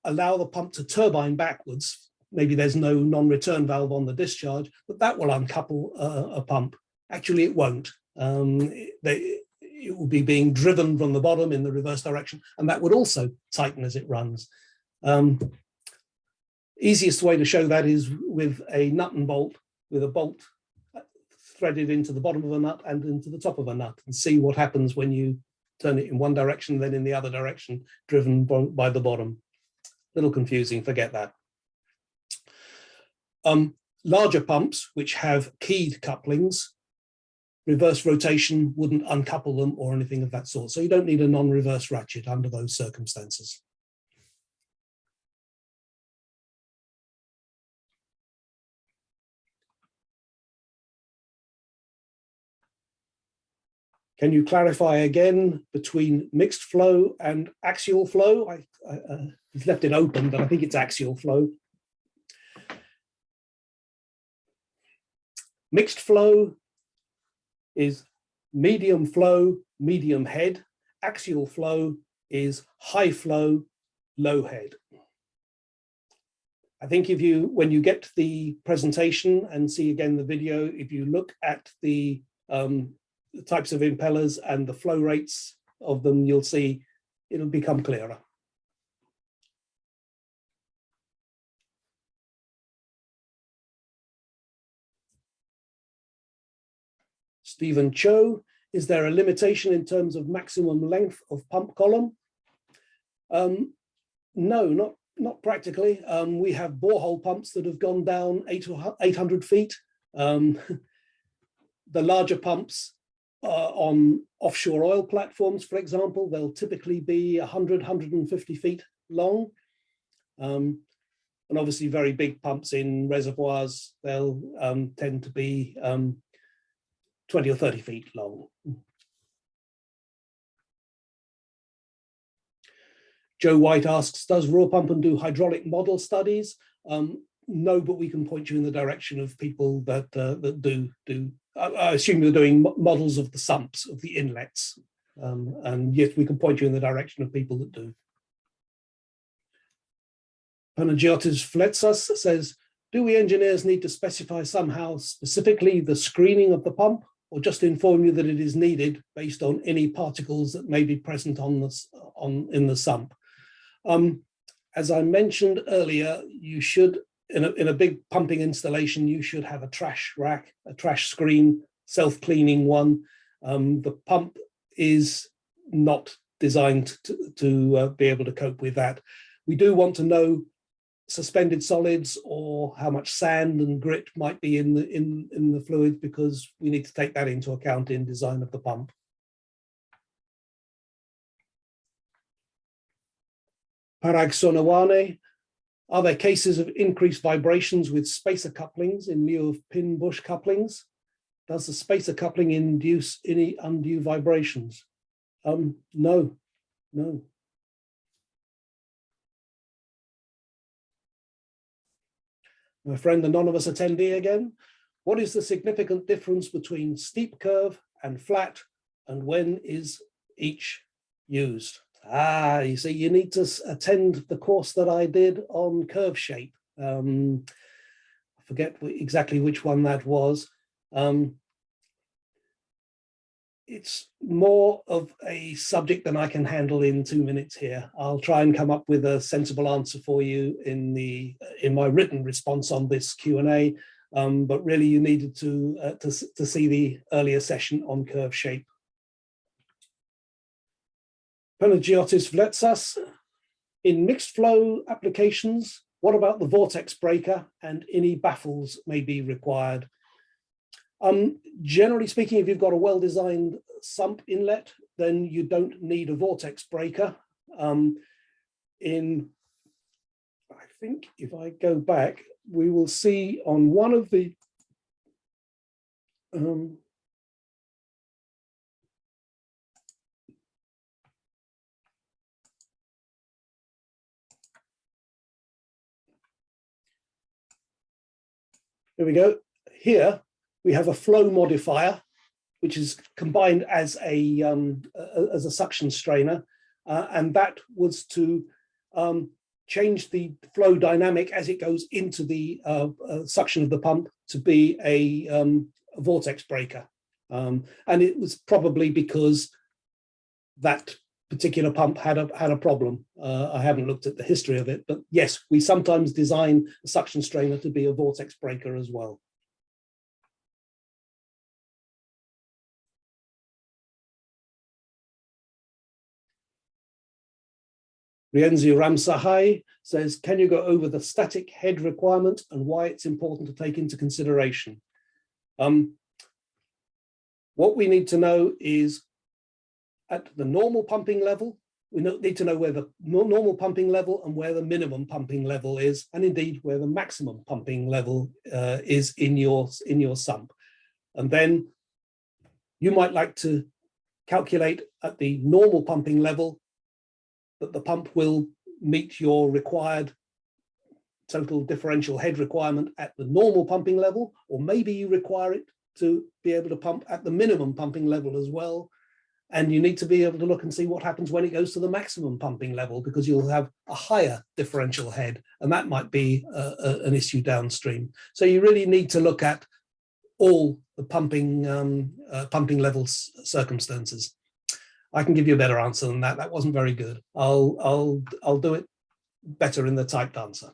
allow the pump to turbine backwards, maybe there's no non-return valve on the discharge, but that will uncouple a pump. Actually, it won't. It will be being driven from the bottom in the reverse direction, and that would also tighten as it runs. Easiest way to show that is with a nut and bolt, with a bolt threaded into the bottom of a nut and into the top of a nut, and see what happens when you turn it in one direction, then in the other direction, driven by the bottom. A little confusing, forget that. Larger pumps, which have keyed couplings, reverse rotation wouldn't uncouple them or anything of that sort. So you don't need a non-reverse ratchet under those circumstances. Can you clarify again between mixed flow and axial flow? I've left it open, but I think it's axial flow. Mixed flow is medium flow, medium head, axial flow is high flow, low head. I think when you get to the presentation and see again the video, if you look at the types of impellers and the flow rates of them, you'll see it'll become clearer. Stephen Cho, is there a limitation in terms of maximum length of pump column? No, not practically. We have borehole pumps that have gone down 800 feet. The larger pumps on offshore oil platforms, for example, they'll typically be 100, 150 feet long. And obviously very big pumps in reservoirs, they'll tend to be 20 or 30 feet long. Joe White asks, does Raw Pump do hydraulic model studies? No, but we can point you in the direction of people that do. I assume you're doing models of the sumps, of the inlets. And yes, we can point you in the direction of people that do. Panagiotis Fletsas says, do we engineers need to specify somehow specifically the screening of the pump, or just inform you that it is needed based on any particles that may be present in the sump? As I mentioned earlier, you should, in a big pumping installation, you should have a trash rack, a trash screen, self-cleaning one. The pump is not designed to be able to cope with that. We do want to know suspended solids or how much sand and grit might be in the fluids, because we need to take that into account in design of the pump. Parag Sonawane, are there cases of increased vibrations with spacer couplings in lieu of pin bush couplings? Does the spacer coupling induce any undue vibrations? No. My friend anonymous attendee again, what is the significant difference between steep curve and flat, and when is each used? You see, you need to attend the course that I did on curve shape. I forget exactly which one that was. It's more of a subject than I can handle in 2 minutes here. I'll try and come up with a sensible answer for you in my written response on this Q&A, but really you needed to see the earlier session on curve shape. Panagiotis Vletsas, in mixed flow applications, what about the vortex breaker and any baffles may be required? Generally speaking, if you've got a well-designed sump inlet, then you don't need a vortex breaker. I think if I go back, we will see on one of the here we go. Here we have a flow modifier, which is combined as a suction strainer, and that was to change the flow dynamic as it goes into the suction of the pump to be a vortex breaker. And it was probably because that particular pump had a problem. I haven't looked at the history of it, but yes, we sometimes design a suction strainer to be a vortex breaker as well. Rienzi Ramsahai says, can you go over the static head requirement and why it's important to take into consideration? What we need to know is at the normal pumping level, we need to know where the normal pumping level and where the minimum pumping level is, and indeed where the maximum pumping level is in your sump. And then you might like to calculate at the normal pumping level that the pump will meet your required total differential head requirement at the normal pumping level, or maybe you require it to be able to pump at the minimum pumping level as well. And you need to be able to look and see what happens when it goes to the maximum pumping level, because you'll have a higher differential head, and that might be an issue downstream. So you really need to look at all the pumping level circumstances. I can give you a better answer than that. That wasn't very good. I'll do it better in the typed answer.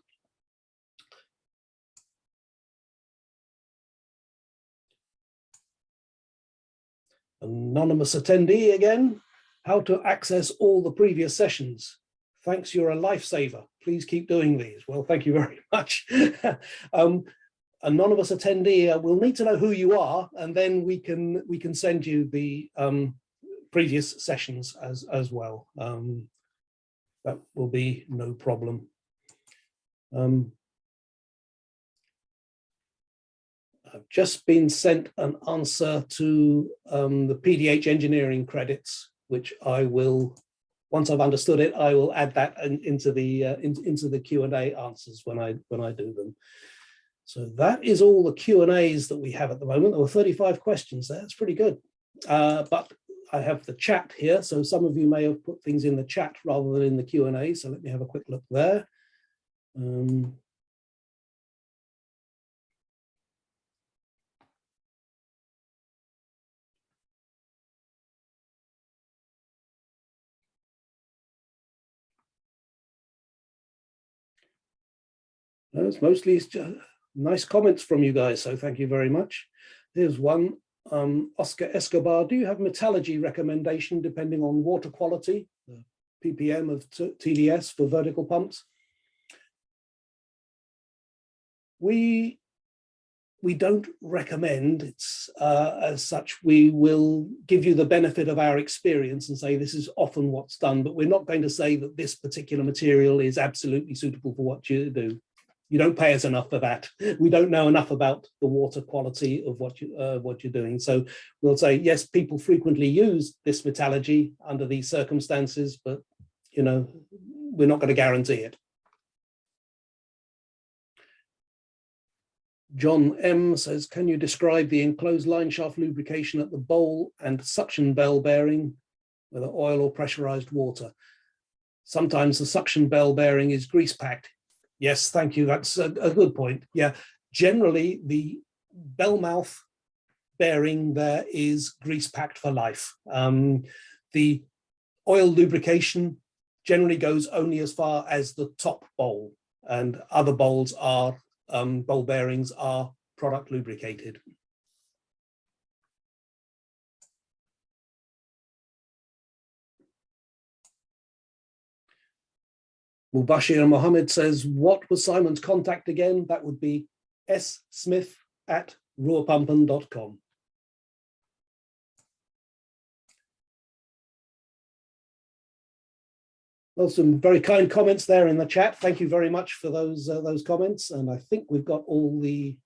Anonymous attendee again. How to access all the previous sessions. Thanks, you're a lifesaver. Please keep doing these. Well, thank you very much. Anonymous attendee, we'll need to know who you are, and then we can send you the previous sessions as well. That will be no problem. I've just been sent an answer to the PDH engineering credits, which I will, once I've understood it, I will add that into the Q&A answers when I do them. So that is all the Q&As that we have at the moment. There were 35 questions there. That's pretty good. But I have the chat here, so some of you may have put things in the chat rather than in the Q&A. So let me have a quick look there. It's mostly nice comments from you guys, so thank you very much. Here's one. Oscar Escobar, do you have metallurgy recommendation depending on water quality, the ppm of TDS for vertical pumps? We don't recommend it's as such. We will give you the benefit of our experience and say this is often what's done, but we're not going to say that this particular material is absolutely suitable for what you do. You don't pay us enough for that. We don't know enough about the water quality of what you're doing. So we'll say, yes, people frequently use this metallurgy under these circumstances, but you know, we're not going to guarantee it. John M says, can you describe the enclosed line shaft lubrication at the bowl and suction bell bearing, whether oil or pressurized water? Sometimes the suction bell bearing is grease packed. Yes, thank you. That's a good point. Yeah, generally the bell mouth bearing there is grease packed for life. The oil lubrication generally goes only as far as the top bowl, and other bowls are bowl bearings are product lubricated. Mubashir Mohammed says, what was Simon's contact again? That would be smith@ruhrpumpen.com. Well, some very kind comments there in the chat. Thank you very much for those comments. And I think we've got all the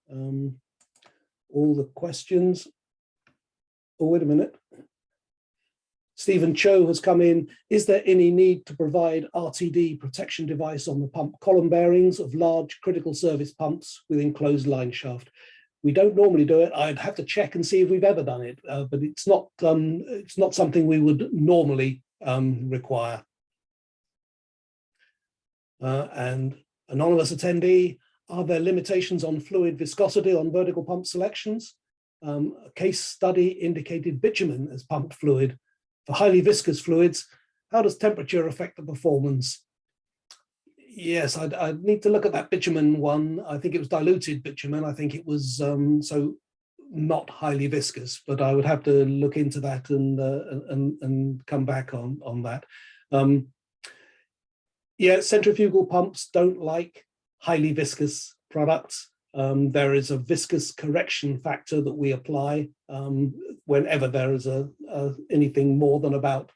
questions. Oh, wait a minute. Stephen Cho has come in. Is there any need to provide RTD protection device on the pump column bearings of large critical service pumps with enclosed line shaft? We don't normally do it. I'd have to check and see if we've ever done it, but it's not something we would normally require. And anonymous attendee, are there limitations on fluid viscosity on vertical pump selections? A case study indicated bitumen as pumped fluid. For highly viscous fluids, how does temperature affect the performance? Yes, I'd need to look at that bitumen one. I think it was diluted bitumen. I think it was so not highly viscous, but I would have to look into that and come back on that. Yeah, centrifugal pumps don't like highly viscous products. There is a viscous correction factor that we apply whenever there is anything more than about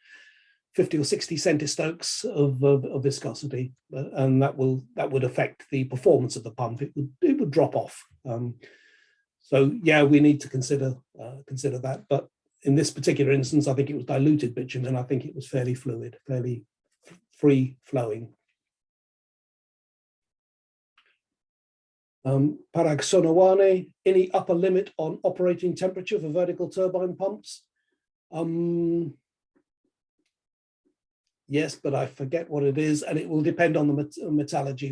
50 or 60 centistokes of viscosity, and that would affect the performance of the pump. It would drop off. So yeah, we need to consider that. But in this particular instance, I think it was diluted bitumen. I think it was fairly fluid, fairly free flowing. Parag Sonawane, any upper limit on operating temperature for vertical turbine pumps? Yes, but I forget what it is, and it will depend on the metallurgy.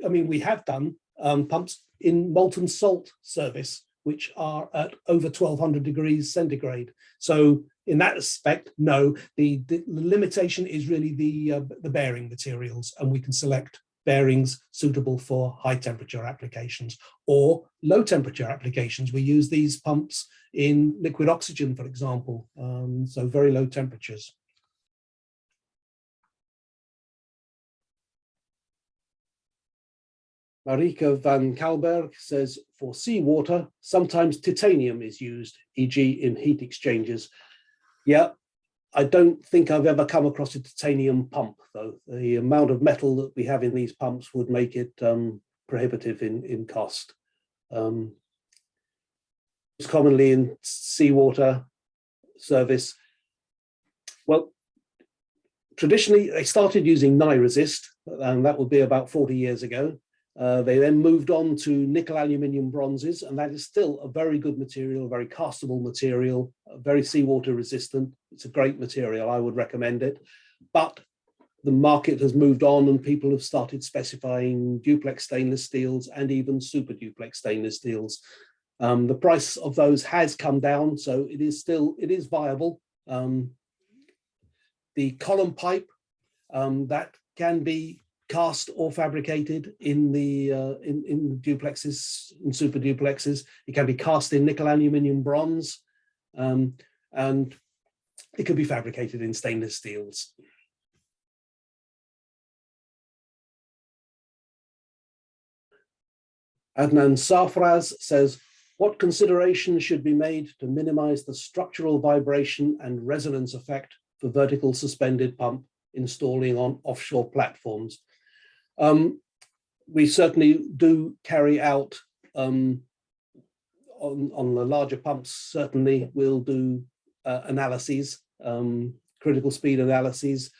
I mean, we have done pumps in molten salt service, which are at over 1200 degrees centigrade. So in that aspect, no, the limitation is really the bearing materials, and we can select bearings suitable for high temperature applications or low temperature applications. We use these pumps in liquid oxygen, for example, so very low temperatures. Marika van Kalberg says, for seawater, sometimes titanium is used, e.g. in heat exchangers. Yeah, I don't think I've ever come across a titanium pump, though. The amount of metal that we have in these pumps would make it prohibitive in cost. It's commonly in seawater service. Well, traditionally, they started using Ni-resist, and that would be about 40 years ago. They then moved on to nickel aluminium bronzes, and that is still a very good material, a very castable material, very seawater resistant. It's a great material. I would recommend it. But the market has moved on, and people have started specifying duplex stainless steels and even super duplex stainless steels. The price of those has come down, so it is viable. The column pipe that can be cast or fabricated in the in duplexes and super duplexes. It can be cast in nickel aluminium bronze, and it can be fabricated in stainless steels. Adnan Safraz says, what considerations should be made to minimize the structural vibration and resonance effect for vertical suspended pump installing on offshore platforms? We certainly do carry out on the larger pumps, certainly we'll do analyses, critical speed analyses.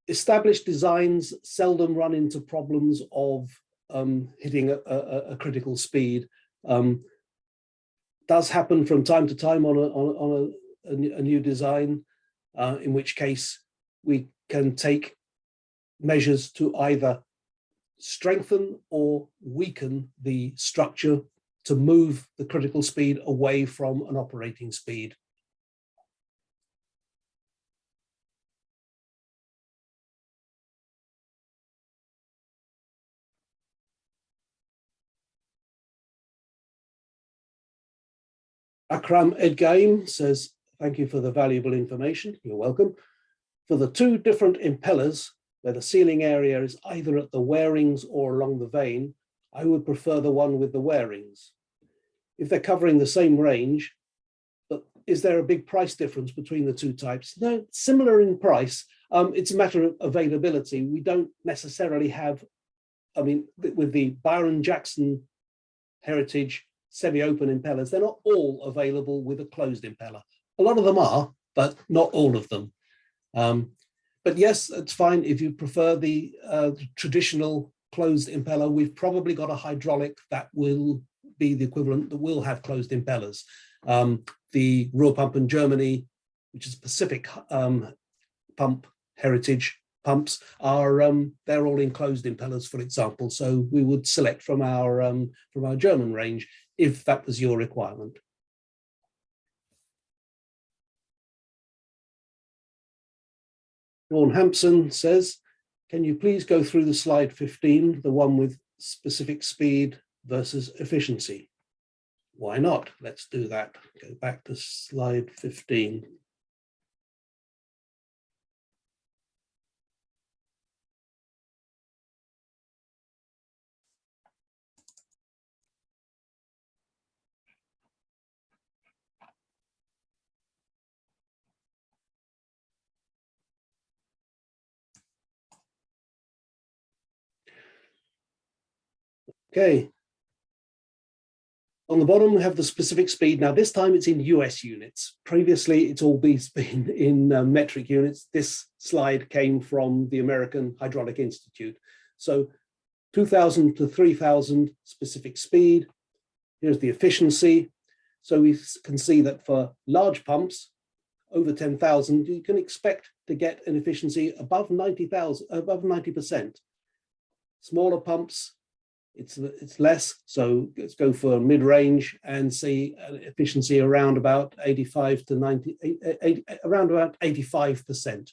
Established designs seldom run into problems of hitting a critical speed. Does happen from time to time on a new design, in which case we can take measures to either strengthen or weaken the structure to move the critical speed away from an operating speed. Akram Edgaim says, thank you for the valuable information. You're welcome. For the two different impellers, where the sealing area is either at the wearings or along the vane, I would prefer the one with the wearings. If they're covering the same range, but is there a big price difference between the two types? No, similar in price. It's a matter of availability. We don't necessarily have, I mean, with the Byron Jackson Heritage semi-open impellers, they're not all available with a closed impeller. A lot of them are, but not all of them. But yes, it's fine if you prefer the traditional closed impeller. We've probably got a hydraulic that will be the equivalent, that will have closed impellers. The Ruhr pump in Germany, which is Pacific pump heritage pumps, are they're all enclosed impellers, for example. So we would select from our German range if that was your requirement. Dawn Hampson says, can you please go through the slide 15, the one with specific speed versus efficiency? Why not? Let's do that. Go back to slide 15. Okay. On the bottom, we have the specific speed. Now, this time it's in US units. Previously, it's all been in metric units. This slide came from the American Hydraulic Institute. So 2000 to 3000 specific speed. Here's the efficiency. So we can see that for large pumps, over 10,000, you can expect to get an efficiency above 90%. Smaller pumps, it's less. So let's go for mid-range and see an efficiency around about 85 to 90, around about 85%.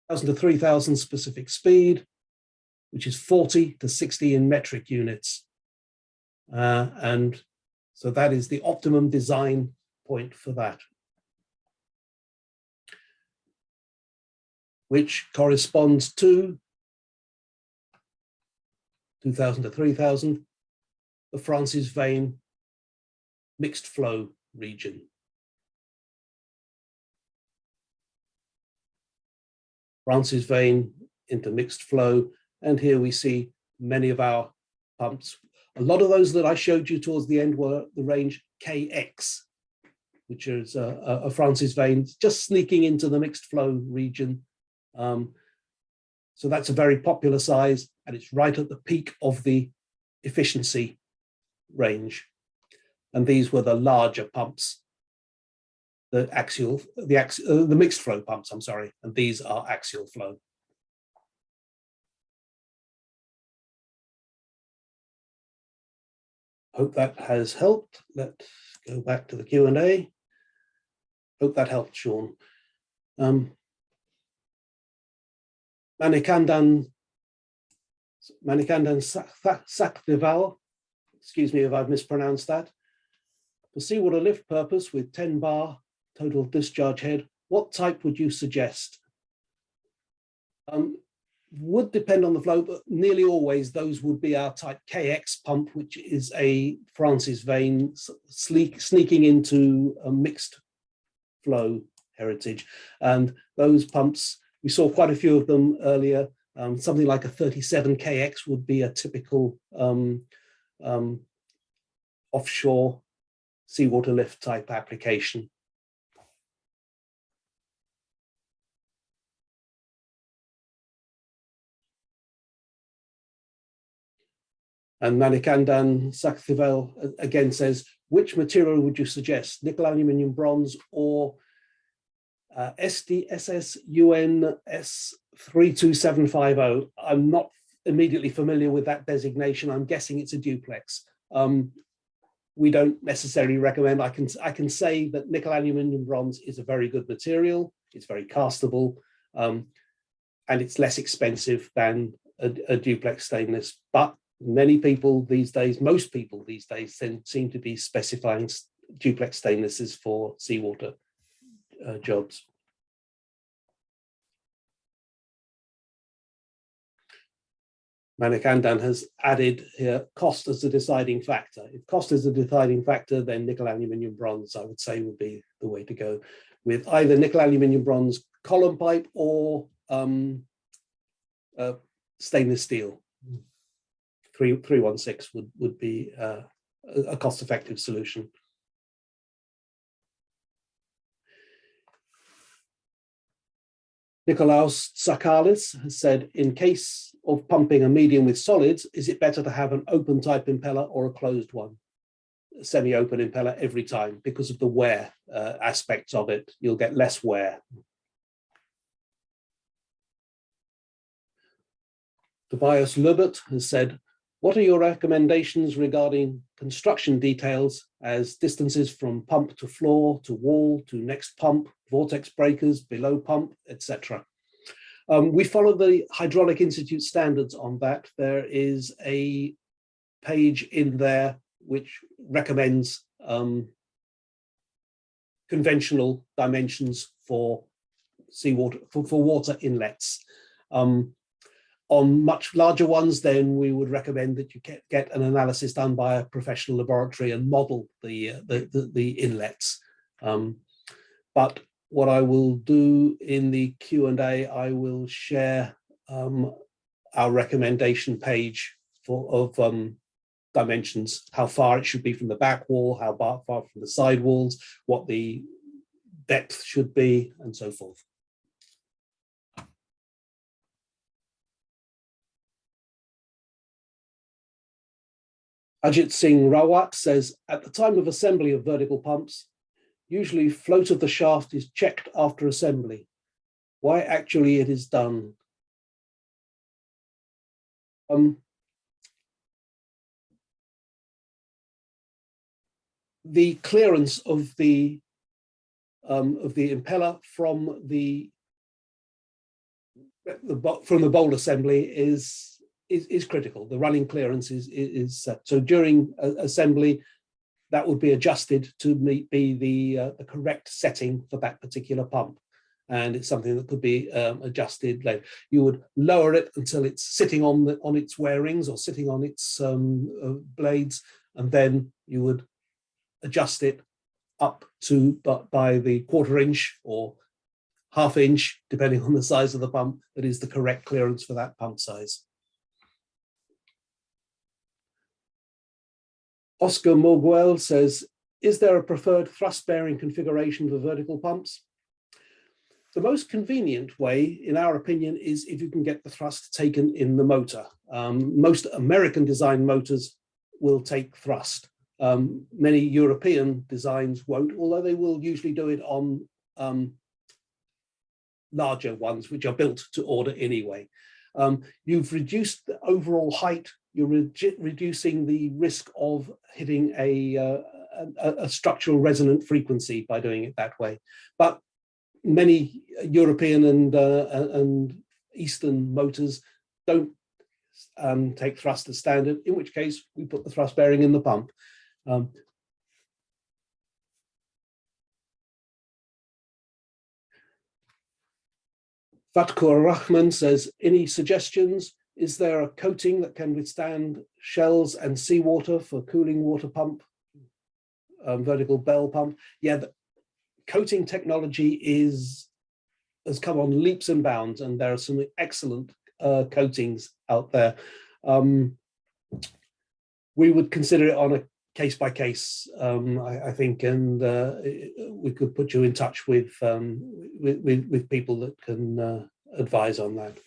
1,000 to 3,000 specific speed, which is 40 to 60 in metric units. And so that is the optimum design point for that, which corresponds to 2,000 to 3,000, the Francis Vane mixed flow region. Francis Vane into mixed flow, and here we see many of our pumps. A lot of those that I showed you towards the end were the range KX, which is a Francis Vane just sneaking into the mixed flow region. So that's a very popular size, and it's right at the peak of the efficiency range. And these were the larger pumps, the mixed flow pumps, I'm sorry, and these are axial flow. Hope that has helped. Let's go back to the Q&A. Hope that helped, Sean. Manikandan Sakdeval, excuse me if I've mispronounced that. For seawater lift purpose with 10 bar total discharge head, what type would you suggest? Would depend on the flow, but nearly always those would be our type KX pump, which is a Francis Vane sneaking into a mixed flow heritage. And those pumps, we saw quite a few of them earlier. Something like a 37 KX would be a typical offshore seawater lift type application. And Manikandan Sakthivel again says, which material would you suggest, nickel, aluminium, bronze, or SDSS UNS 32750? I'm not immediately familiar with that designation. I'm guessing it's a duplex. We don't necessarily recommend. I can say that nickel, aluminium, bronze is a very good material. It's very castable, and it's less expensive than a duplex stainless. But many people these days, most people these days, seem to be specifying duplex stainlesses for seawater jobs. Manikandan has added here cost as a deciding factor. If cost is a deciding factor, then nickel, aluminium, bronze, I would say, would be the way to go, with either nickel, aluminium, bronze column pipe or stainless steel. 316 would be a cost-effective solution. Nikolaos Tsakalis has said, in case of pumping a medium with solids, is it better to have an open type impeller or a closed one? A semi-open impeller every time, because of the wear aspects of it. You'll get less wear. Tobias Lubert has said, what are your recommendations regarding construction details as distances from pump to floor, to wall, to next pump, vortex breakers, below pump, etc.? We follow the Hydraulic Institute standards on that. There is a page in there which recommends conventional dimensions for seawater, for water inlets. On much larger ones, then we would recommend that you get an analysis done by a professional laboratory and model the inlets. But what I will do in the Q&A, I will share our recommendation page of dimensions, how far it should be from the back wall, how far from the side walls, what the depth should be, and so forth. Ajit Singh Rawat says, at the time of assembly of vertical pumps, Usually float of the shaft is checked after assembly. Why actually it is done? The clearance of the impeller from the bowl assembly is critical. The running clearance is set. So during assembly, that would be adjusted to be the correct setting for that particular pump. And it's something that could be adjusted later. You would lower it until it's sitting on its wear rings or sitting on its blades, and then you would adjust it up to by the 1/4 inch or 1/2 inch, depending on the size of the pump, that is the correct clearance for that pump size. Oscar Morguel says, is there a preferred thrust bearing configuration for vertical pumps? The most convenient way, in our opinion, is if you can get the thrust taken in the motor. Most American design motors will take thrust. Many European designs won't, although they will usually do it on larger ones, which are built to order anyway. You've reduced the overall height. You're reducing the risk of hitting a structural resonant frequency by doing it that way. But many European and Eastern motors don't take thrust as standard, in which case we put the thrust bearing in the pump. Fatkur Rahman says, any suggestions? Is there a coating that can withstand shells and seawater for cooling water pump, vertical bell pump? Yeah, the coating technology has come on leaps and bounds, and there are some excellent coatings out there. We would consider it on a case by case, I think, and we could put you in touch with people that can advise on that.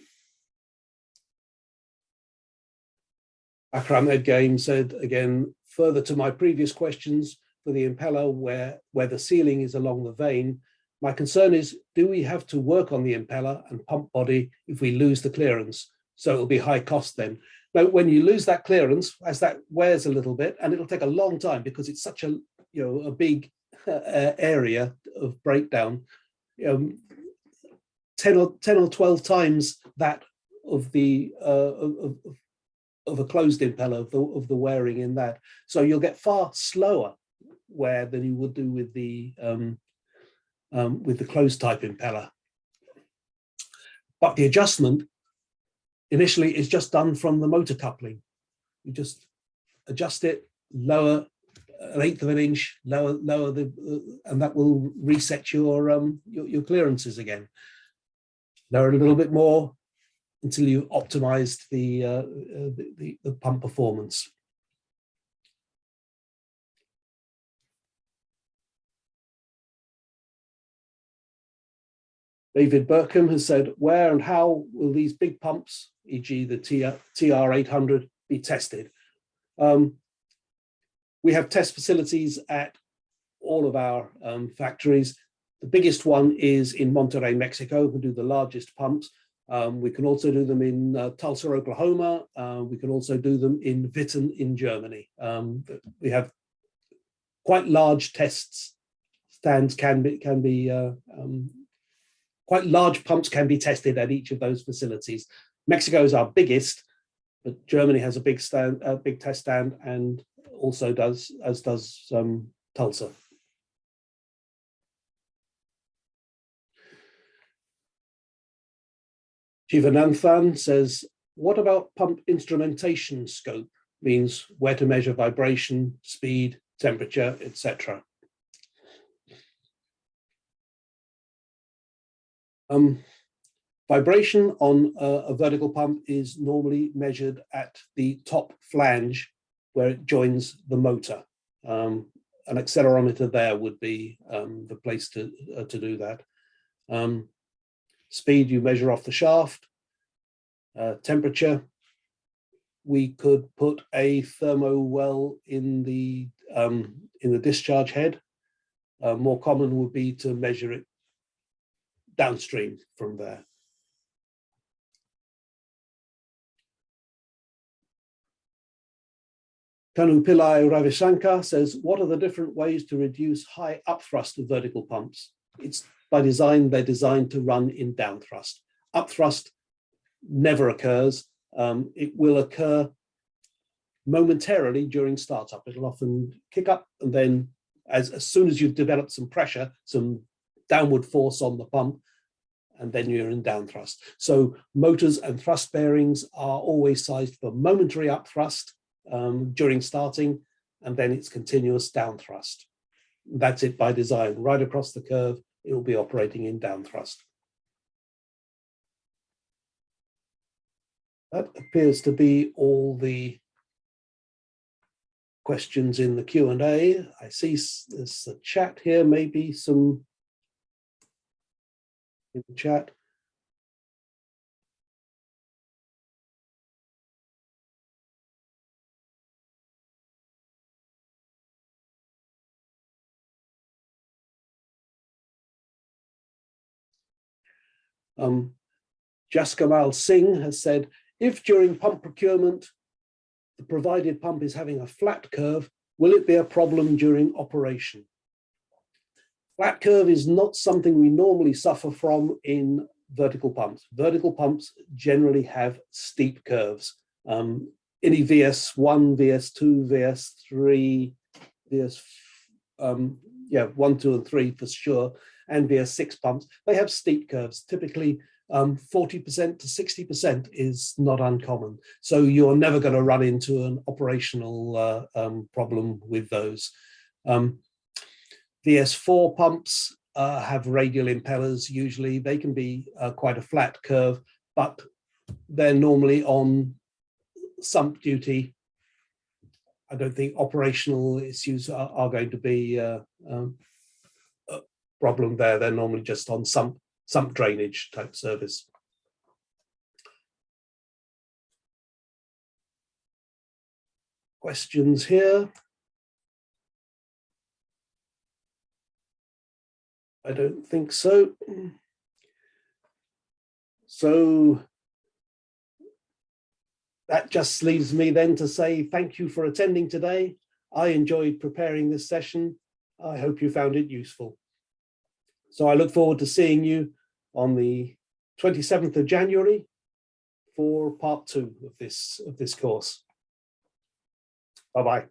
Akram Edgame said, again, further to my previous questions for the impeller where the sealing is along the vane, my concern is, do we have to work on the impeller and pump body if we lose the clearance? So it'll be high cost then. Now, when you lose that clearance, as that wears a little bit, and it'll take a long time because it's such a big area of breakdown, 10 or 12 times that of the of a closed impeller of the wearing in that. So you'll get far slower wear than you would do with the closed type impeller. But the adjustment initially is just done from the motor coupling. You just adjust it, lower 1/8 of an inch, lower and that will reset your clearances again. Lower a little bit more until you optimized the pump performance. David Burkham has said, where and how will these big pumps, e.g. the TR800, be tested? We have test facilities at all of our factories. The biggest one is in Monterrey, Mexico. We do the largest pumps. We can also do them in Tulsa, Oklahoma. We can also do them in Witten in Germany. We have quite large tests. Stands quite large pumps can be tested at each of those facilities. Mexico is our biggest, but Germany has a big test stand, and also does Tulsa. Jivananthan says, what about pump instrumentation scope? Means where to measure vibration, speed, temperature, etc. Vibration on a vertical pump is normally measured at the top flange where it joins the motor. An accelerometer there would be the place to do that. Speed you measure off the shaft. Temperature, we could put a thermo well in the discharge head. More common would be to measure it downstream from there. Kanu Pillai Ravishankar says, what are the different ways to reduce high upthrust of vertical pumps? It's by design, they're designed to run in downthrust. Upthrust never occurs. It will occur momentarily during startup. It'll often kick up, and then as soon as you've developed some pressure, some downward force on the pump, and then you're in downthrust. So motors and thrust bearings are always sized for momentary upthrust during starting, and then it's continuous downthrust. That's it by design. Right across the curve, it will be operating in downthrust. That appears to be all the questions in the Q&A. I see there's a chat here, maybe some in the chat. Jaskamal Singh has said, if during pump procurement, the provided pump is having a flat curve, will it be a problem during operation? Flat curve is not something we normally suffer from in vertical pumps. Vertical pumps generally have steep curves. Any VS1, VS2, VS3, VS1, 2, and 3 for sure, and VS6 pumps, they have steep curves. Typically 40% to 60% is not uncommon. So you're never going to run into an operational problem with those. VS4 pumps have radial impellers usually. They can be quite a flat curve, but they're normally on sump duty. I don't think operational issues are going to be a problem there. They're normally just on sump drainage type service. Questions here? I don't think so. So that just leaves me then to say thank you for attending today. I enjoyed preparing this session. I hope you found it useful. So I look forward to seeing you on the 27th of January for part 2 of this course. Bye-bye.